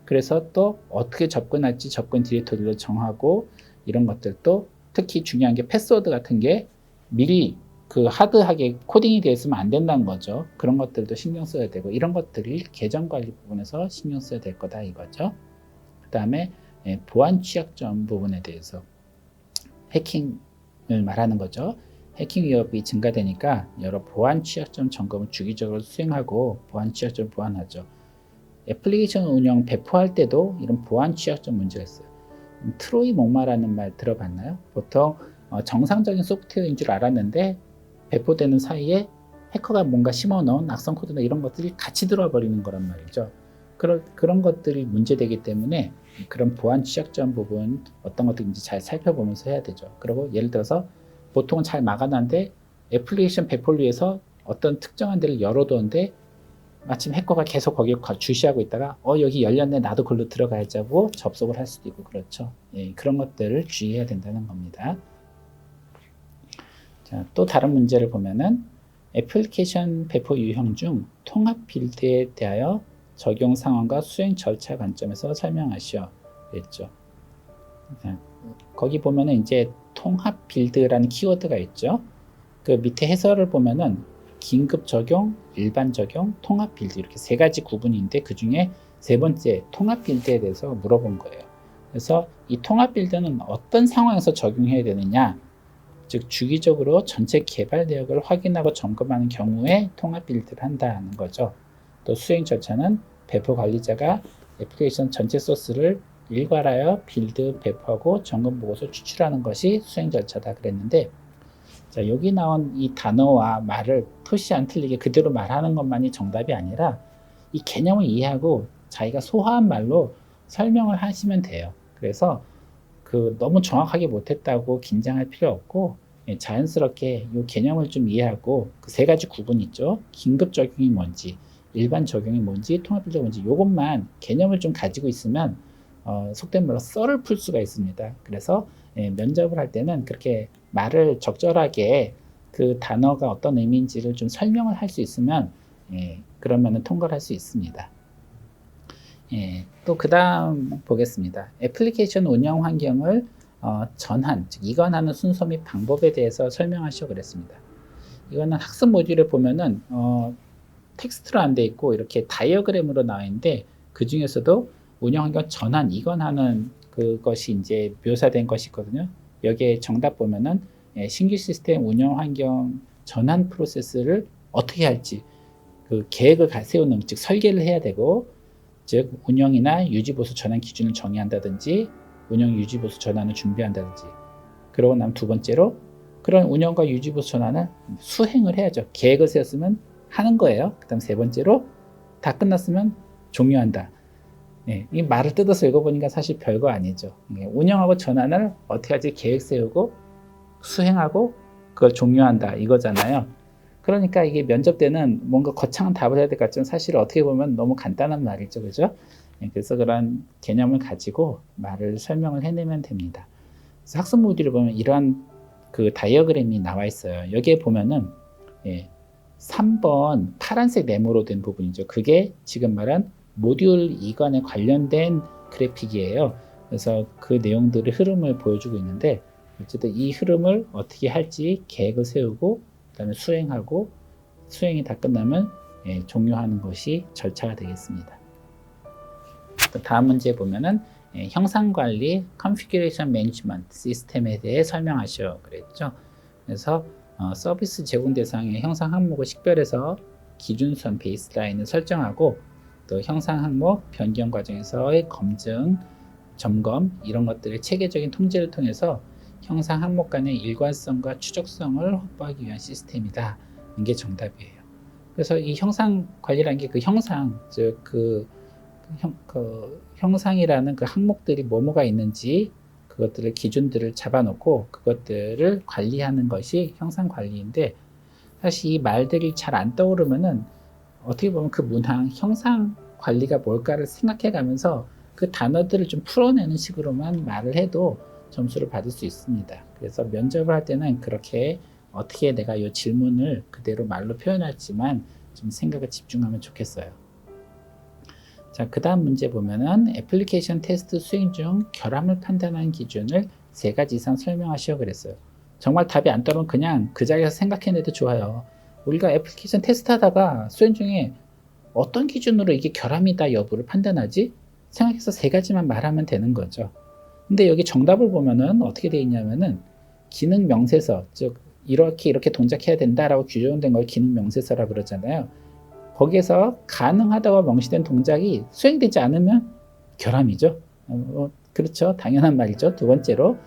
S1: 그래서 또 어떻게 접근할지 접근 디렉토리를 정하고 이런 것들도 특히 중요한 게 패스워드 같은 게 미리 그 하드하게 코딩이 되어 있으면 안 된다는 거죠. 그런 것들도 신경 써야 되고 이런 것들이 계정 관리 부분에서 신경 써야 될 거다 이거죠. 그 다음에 보안 취약점 부분에 대해서 해킹을 말하는 거죠. 해킹 위협이 증가되니까 여러 보안 취약점 점검을 주기적으로 수행하고 보안 취약점을 보완하죠. 애플리케이션 운영 배포할 때도 이런 보안 취약점 문제가 있어요. 트로이 목마라는 말 들어봤나요? 보통 정상적인 소프트웨어인 줄 알았는데 배포되는 사이에 해커가 뭔가 심어놓은 악성 코드나 이런 것들이 같이 들어와 버리는 거란 말이죠. 그런 것들이 문제되기 때문에 그런 보안 취약점 부분 어떤 것들인지 잘 살펴보면서 해야 되죠. 그리고 예를 들어서 보통은 잘 막아놨는데 애플리케이션 배포를 위해서 어떤 특정한 데를 열어두었는데 마침 해커가 계속 거기에 주시하고 있다가 여기 열렸네, 나도 글로 들어가야지 하고 접속을 할 수도 있고 그렇죠. 예, 그런 것들을 주의해야 된다는 겁니다. 자, 또 다른 문제를 보면은 애플리케이션 배포 유형 중 통합 빌드에 대하여 적용 상황과 수행 절차 관점에서 설명하시오 그랬죠. 자, 거기 보면은 이제 통합 빌드라는 키워드가 있죠. 그 밑에 해설을 보면은 긴급 적용, 일반 적용, 통합 빌드 이렇게 세 가지 구분인데 그 중에 세 번째 통합 빌드에 대해서 물어본 거예요. 그래서 이 통합 빌드는 어떤 상황에서 적용해야 되느냐, 즉 주기적으로 전체 개발 내역을 확인하고 점검하는 경우에 통합 빌드를 한다는 거죠. 또 수행 절차는 배포 관리자가 애플리케이션 전체 소스를 일괄하여 빌드 배포하고 점검 보고서 추출하는 것이 수행 절차다 그랬는데, 자, 여기 나온 이 단어와 말을 표시 안 틀리게 그대로 말하는 것만이 정답이 아니라 이 개념을 이해하고 자기가 소화한 말로 설명을 하시면 돼요. 그래서 너무 정확하게 못했다고 긴장할 필요 없고 자연스럽게 이 개념을 좀 이해하고 그 세 가지 구분 있죠. 긴급 적용이 뭔지, 일반 적용이 뭔지, 통합 빌드가 뭔지 이것만 개념을 좀 가지고 있으면 속된 말로 썰을 풀 수가 있습니다. 그래서 면접을 할 때는 그렇게 말을 적절하게 그 단어가 어떤 의미인지를 좀 설명을 할 수 있으면 그러면은 통과를 할 수 있습니다. 또 그 다음 보겠습니다. 애플리케이션 운영 환경을 전환, 즉 이관하는 순서 및 방법에 대해서 설명하시오 그랬습니다. 이거는 학습 모듈에 보면은 텍스트로 안 돼 있고 이렇게 다이어그램으로 나와 있는데 그 중에서도 운영 환경 전환, 이관하는 그것이 이제 묘사된 것이 있거든요. 여기에 정답 보면은 신규 시스템 운영 환경 전환 프로세스를 어떻게 할지 그 계획을 세우는, 즉 설계를 해야 되고, 즉 운영이나 유지보수 전환 기준을 정의한다든지 운영 유지보수 전환을 준비한다든지, 그러고 나면 두 번째로 그런 운영과 유지보수 전환을 수행을 해야죠. 계획을 세웠으면 하는 거예요. 그 다음 세 번째로 다 끝났으면 종료한다. 이 말을 뜯어서 읽어보니까 사실 별거 아니죠. 운영하고 전환을 어떻게 하지, 계획 세우고 수행하고 그걸 종료한다 이거잖아요. 그러니까 이게 면접 때는 뭔가 거창한 답을 해야 될 것 같지만 사실 어떻게 보면 너무 간단한 말이죠. 그죠? 그래서 그런 개념을 가지고 말을 설명을 해내면 됩니다. 그래서 학습 모듈을 보면 이러한 그 다이어그램이 나와 있어요. 여기에 보면은 3번 파란색 네모로 된 부분이죠. 그게 지금 말한 모듈 이관에 관련된 그래픽이에요. 그래서 그 내용들의 흐름을 보여주고 있는데, 어쨌든 이 흐름을 어떻게 할지 계획을 세우고 그다음에 수행하고, 수행이 다 끝나면 종료하는 것이 절차가 되겠습니다. 또 다음 문제 보면은 형상관리 컨피규레이션 매니지먼트 시스템에 대해 설명하시오 그랬죠. 그래서 서비스 제공 대상의 형상 항목을 식별해서 기준선 베이스라인을 설정하고, 또 형상 항목 변경 과정에서의 검증, 점검 이런 것들의 체계적인 통제를 통해서 형상 항목 간의 일관성과 추적성을 확보하기 위한 시스템이다. 이게 정답이에요. 그래서 이 형상 관리라는 게 그 형상, 즉 형상이라는 그 항목들이 뭐뭐가 있는지 그것들을 기준들을 잡아놓고 그것들을 관리하는 것이 형상 관리인데, 사실 이 말들이 잘 안 떠오르면은 어떻게 보면 그 문항 형상 관리가 뭘까를 생각해 가면서 그 단어들을 좀 풀어내는 식으로만 말을 해도 점수를 받을 수 있습니다. 그래서 면접을 할 때는 그렇게 어떻게 내가 이 질문을 그대로 말로 표현할지만 좀 생각을 집중하면 좋겠어요. 자, 그 다음 문제 보면은 애플리케이션 테스트 수행 중 결함을 판단하는 기준을 3가지 이상 설명하시오 그랬어요. 정말 답이 안 떠오르면 그냥 그 자리에서 생각해내도 좋아요. 우리가 애플리케이션 테스트 하다가 수행 중에 어떤 기준으로 이게 결함이다 여부를 판단하지? 생각해서 3가지만 말하면 되는 거죠. 근데 여기 정답을 보면은 어떻게 되어 있냐면은 기능 명세서, 즉 이렇게 동작해야 된다라고 규정된 걸 기능 명세서라 그러잖아요. 거기에서 가능하다고 명시된 동작이 수행되지 않으면 결함이죠. 그렇죠. 당연한 말이죠. 두 번째로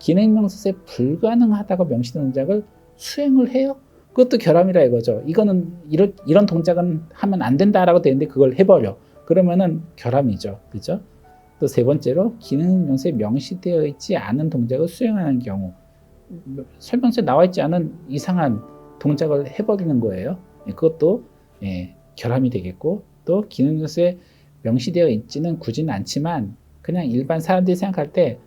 S1: 기능 명세서에 불가능하다고 명시된 동작을 수행을 해요. 그것도 결함이라 이거죠. 이거는 이런 동작은 하면 안 된다라고 되는데 그걸 해버려. 그러면은 결함이죠. 그죠? 또 세 번째로 기능 명세에 명시되어 있지 않은 동작을 수행하는 경우, 설명서에 나와 있지 않은 이상한 동작을 해버리는 거예요. 그것도 결함이 되겠고, 또 기능 명세에 명시되어 있지는 굳이는 않지만 그냥 일반 사람들이 생각할 때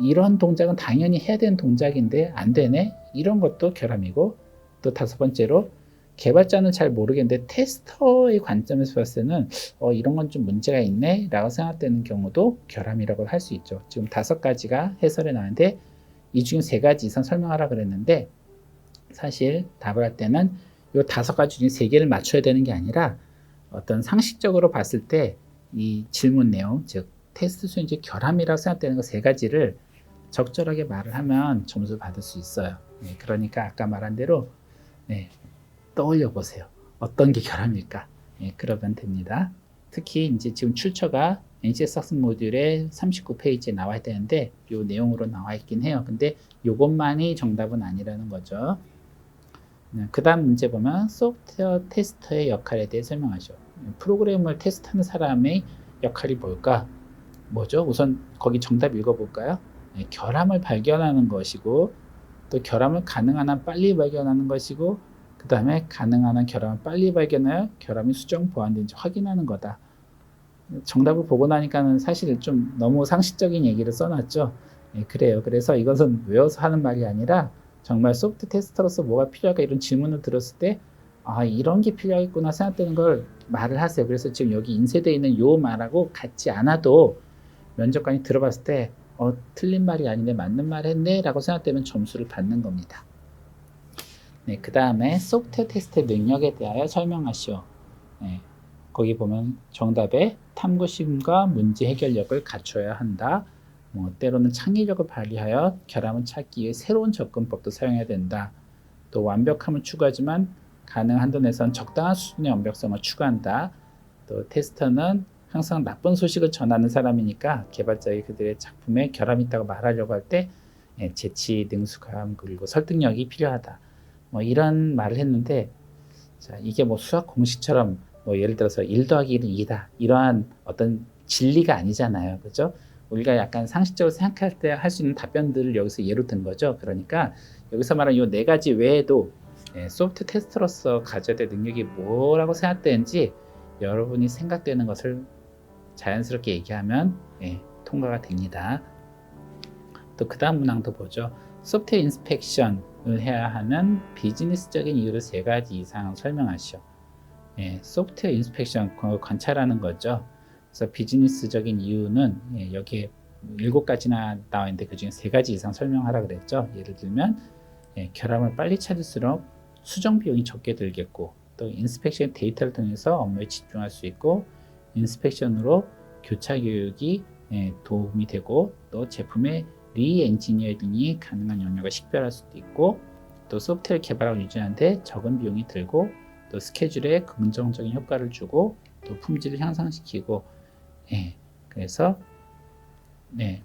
S1: 이런 동작은 당연히 해야 되는 동작인데 안 되네, 이런 것도 결함이고, 또 다섯 번째로 개발자는 잘 모르겠는데 테스터의 관점에서 봤을 때는 이런 건 좀 문제가 있네 라고 생각되는 경우도 결함이라고 할 수 있죠. 지금 5가지가 해설에 나왔는데 이 중에 3가지 이상 설명하라 그랬는데, 사실 답을 할 때는 이 5가지 중에 3개를 맞춰야 되는 게 아니라 어떤 상식적으로 봤을 때 이 질문 내용, 즉 테스트 수행지 결함이라고 생각되는 거 3가지를 적절하게 말을 하면 점수 받을 수 있어요. 그러니까 아까 말한 대로 떠올려 보세요. 어떤 게 결함일까? 그러면 됩니다. 특히 이제 지금 출처가 NCS 학습 모듈의 39페이지에 나와 있다는데 이 내용으로 나와 있긴 해요. 근데 이것만이 정답은 아니라는 거죠. 그 다음 문제 보면 소프트웨어 테스터의 역할에 대해 설명하죠. 프로그램을 테스트하는 사람의 역할이 뭘까? 뭐죠? 우선 거기 정답 읽어볼까요? 결함을 발견하는 것이고, 또 결함을 가능한 한 빨리 발견하는 것이고, 그 다음에 가능한 한 결함을 빨리 발견하여 결함이 수정 보완된지 확인하는 거다. 정답을 보고 나니까는 사실 좀 너무 상식적인 얘기를 써놨죠. 그래요. 그래서 이것은 외워서 하는 말이 아니라 정말 소프트 테스터로서 뭐가 필요할까 이런 질문을 들었을 때 이런 게 필요하겠구나 생각되는 걸 말을 하세요. 그래서 지금 여기 인쇄되어 있는 요 말하고 같지 않아도 면접관이 들어봤을 때 틀린 말이 아니네, 맞는 말 했네 라고 생각되면 점수를 받는 겁니다. 그 다음에 소프트웨어 테스트의 능력에 대하여 설명하시오. 거기 보면 정답에 탐구심과 문제 해결력을 갖춰야 한다. 때로는 창의력을 발휘하여 결함을 찾기 위해 새로운 접근법도 사용해야 된다. 또 완벽함을 추구하지만 가능한 한도에선 적당한 수준의 완벽성을 추구한다. 또 테스터는 항상 나쁜 소식을 전하는 사람이니까 개발자의 그들의 작품에 결함이 있다고 말하려고 할 때 재치, 능숙함, 그리고 설득력이 필요하다. 이런 말을 했는데, 자, 이게 수학 공식처럼 예를 들어서 1 더하기 1은 2다 이러한 어떤 진리가 아니잖아요. 그죠? 우리가 약간 상식적으로 생각할 때 할 수 있는 답변들을 여기서 예로 든 거죠. 그러니까 여기서 말하는 이 4가지 외에도 소프트 테스터로서 가져야 될 능력이 뭐라고 생각되는지 여러분이 생각되는 것을 자연스럽게 얘기하면 통과가 됩니다. 또 그 다음 문항도 보죠. 소프트웨어 인스펙션을 해야 하는 비즈니스적인 이유를 3가지 이상 설명하시오. 소프트웨어 인스펙션, 관찰하는 거죠. 그래서 비즈니스적인 이유는 여기에 7가지나 나와 있는데 그 중에 3가지 이상 설명하라 그랬죠. 예를 들면 결함을 빨리 찾을수록 수정 비용이 적게 들겠고, 또 인스펙션 데이터를 통해서 업무에 집중할 수 있고, 인스펙션으로 교차 교육이 도움이 되고, 또 제품의 리엔지니어링이 가능한 영역을 식별할 수도 있고, 또 소프트웨어 개발하고 유지하는데 적은 비용이 들고, 또 스케줄에 긍정적인 효과를 주고, 또 품질을 향상시키고, 그래서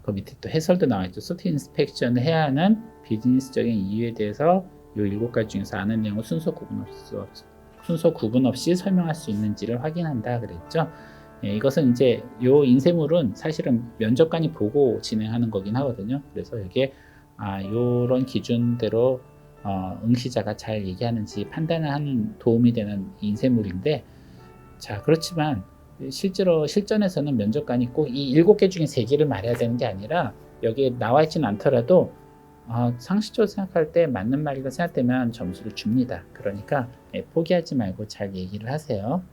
S1: 그 밑에 또 해설도 나와 있죠. 소프트웨어 인스펙션을 해야 하는 비즈니스적인 이유에 대해서 이 7가지 중에서 아는 내용을 순서 구분 없이 설명할 수 있는지를 확인한다 그랬죠. 이것은 이제 요 인쇄물은 사실은 면접관이 보고 진행하는 거긴 하거든요. 그래서 이게 요런 기준대로 응시자가 잘 얘기하는지 판단을 하는 도움이 되는 인쇄물인데, 자, 그렇지만 실제로 실전에서는 면접관이 꼭 이 7개 중에 3개를 말해야 되는 게 아니라 여기에 나와 있지는 않더라도 상식적으로 생각할 때 맞는 말이라 생각되면 점수를 줍니다. 그러니까 포기하지 말고 잘 얘기를 하세요.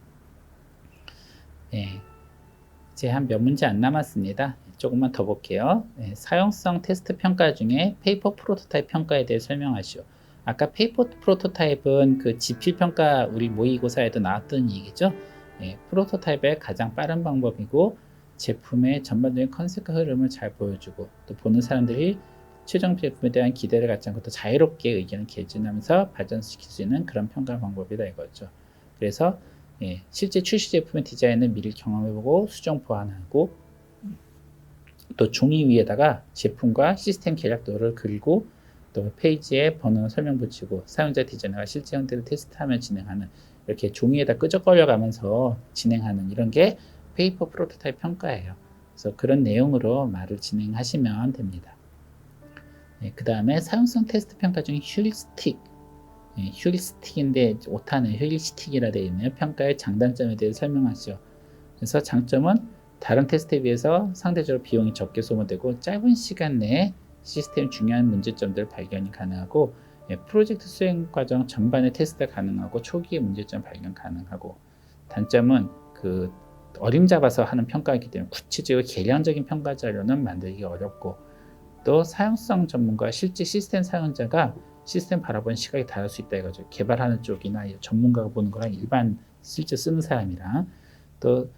S1: 이제 한 몇 문제 안 남았습니다. 조금만 더 볼게요. 사용성 테스트 평가 중에 페이퍼 프로토타입 평가에 대해 설명하시오. 아까 페이퍼 프로토타입은 그 지필 평가 우리 모의고사에도 나왔던 얘기죠. 프로토타입의 가장 빠른 방법이고, 제품의 전반적인 컨셉과 흐름을 잘 보여주고, 또 보는 사람들이 최종 제품에 대한 기대를 갖지 않고 더 자유롭게 의견을 개진하면서 발전시킬 수 있는 그런 평가 방법이다 이거죠. 그래서 실제 출시 제품의 디자인을 미리 경험해보고 수정 보완하고, 또 종이 위에다가 제품과 시스템 계략도를 그리고 또 페이지에 번호 설명 붙이고 사용자 디자이너가 실제 형태를 테스트하며 진행하는 이렇게 종이에다 끄적거려 가면서 진행하는 이런 게 페이퍼 프로토타입 평가예요. 그래서 그런 내용으로 말을 진행하시면 됩니다. 네, 그 다음에 사용성 테스트 평가 중에 휴리스틱, 휴리스틱인데 오타는 휴리스틱이라 되어 있네요. 평가의 장단점에 대해 설명하시죠. 그래서 장점은 다른 테스트에 비해서 상대적으로 비용이 적게 소모되고 짧은 시간 내에 시스템 중요한 문제점들 발견이 가능하고 프로젝트 수행 과정 전반의 테스트가 가능하고 초기에 문제점 발견 가능하고 단점은 그 어림잡아서 하는 평가이기 때문에 구체적이고 계량적인 평가 자료는 만들기 어렵고 또 사용성 전문가 실제 시스템 사용자가 시스템 바라보는 시각이 다를 수 있다 이거죠. 개발하는 쪽이나 전문가가 보는 거랑 일반 실제 쓰는 사람이랑 또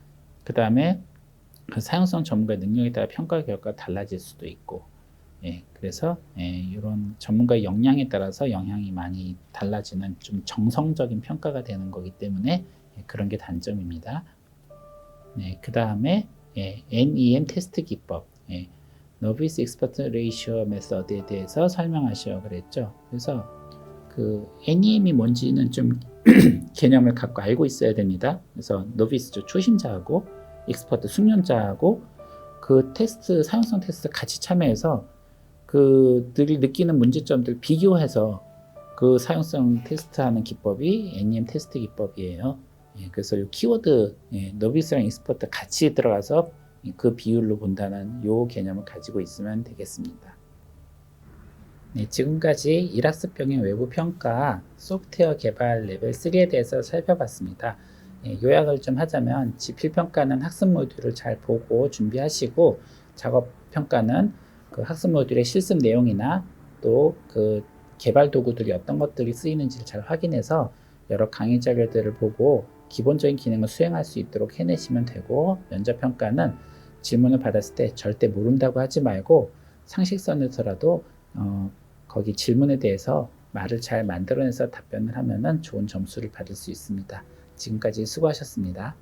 S1: 그 다음에 그 사용성 전문가의 능력에 따라 평가 결과가 달라질 수도 있고 그래서 이런 전문가의 역량에 따라서 영향이 많이 달라지는 좀 정성적인 평가가 되는 거기 때문에 그런 게 단점입니다. 그 다음에 NEM 테스트 기법, Novice Expert Ratio Method에 대해서 설명하시오 그랬죠. 그래서 그 NEM이 뭔지는 좀 개념을 갖고 알고 있어야 됩니다. 그래서 Novice 초심자하고 Expert 숙련자하고 그 테스트 사용성 테스트 같이 참여해서 그들이 느끼는 문제점들 비교해서 그 사용성 테스트하는 기법이 NEM 테스트 기법이에요. 그래서 이 키워드 너비스랑 익스퍼트 같이 들어가서 그 비율로 본다는 요 개념을 가지고 있으면 되겠습니다. 지금까지 일학습 병행 외부 평가 소프트웨어 개발 레벨 3에 대해서 살펴봤습니다. 요약을 좀 하자면 지필 평가는 학습 모듈을 잘 보고 준비하시고 작업 평가는 그 학습 모듈의 실습 내용이나 또 그 개발 도구들이 어떤 것들이 쓰이는지를 잘 확인해서 여러 강의 자료들을 보고 기본적인 기능을 수행할 수 있도록 해내시면 되고 면접 평가는 질문을 받았을 때 절대 모른다고 하지 말고 상식선에서라도 거기 질문에 대해서 말을 잘 만들어내서 답변을 하면 좋은 점수를 받을 수 있습니다. 지금까지 수고하셨습니다.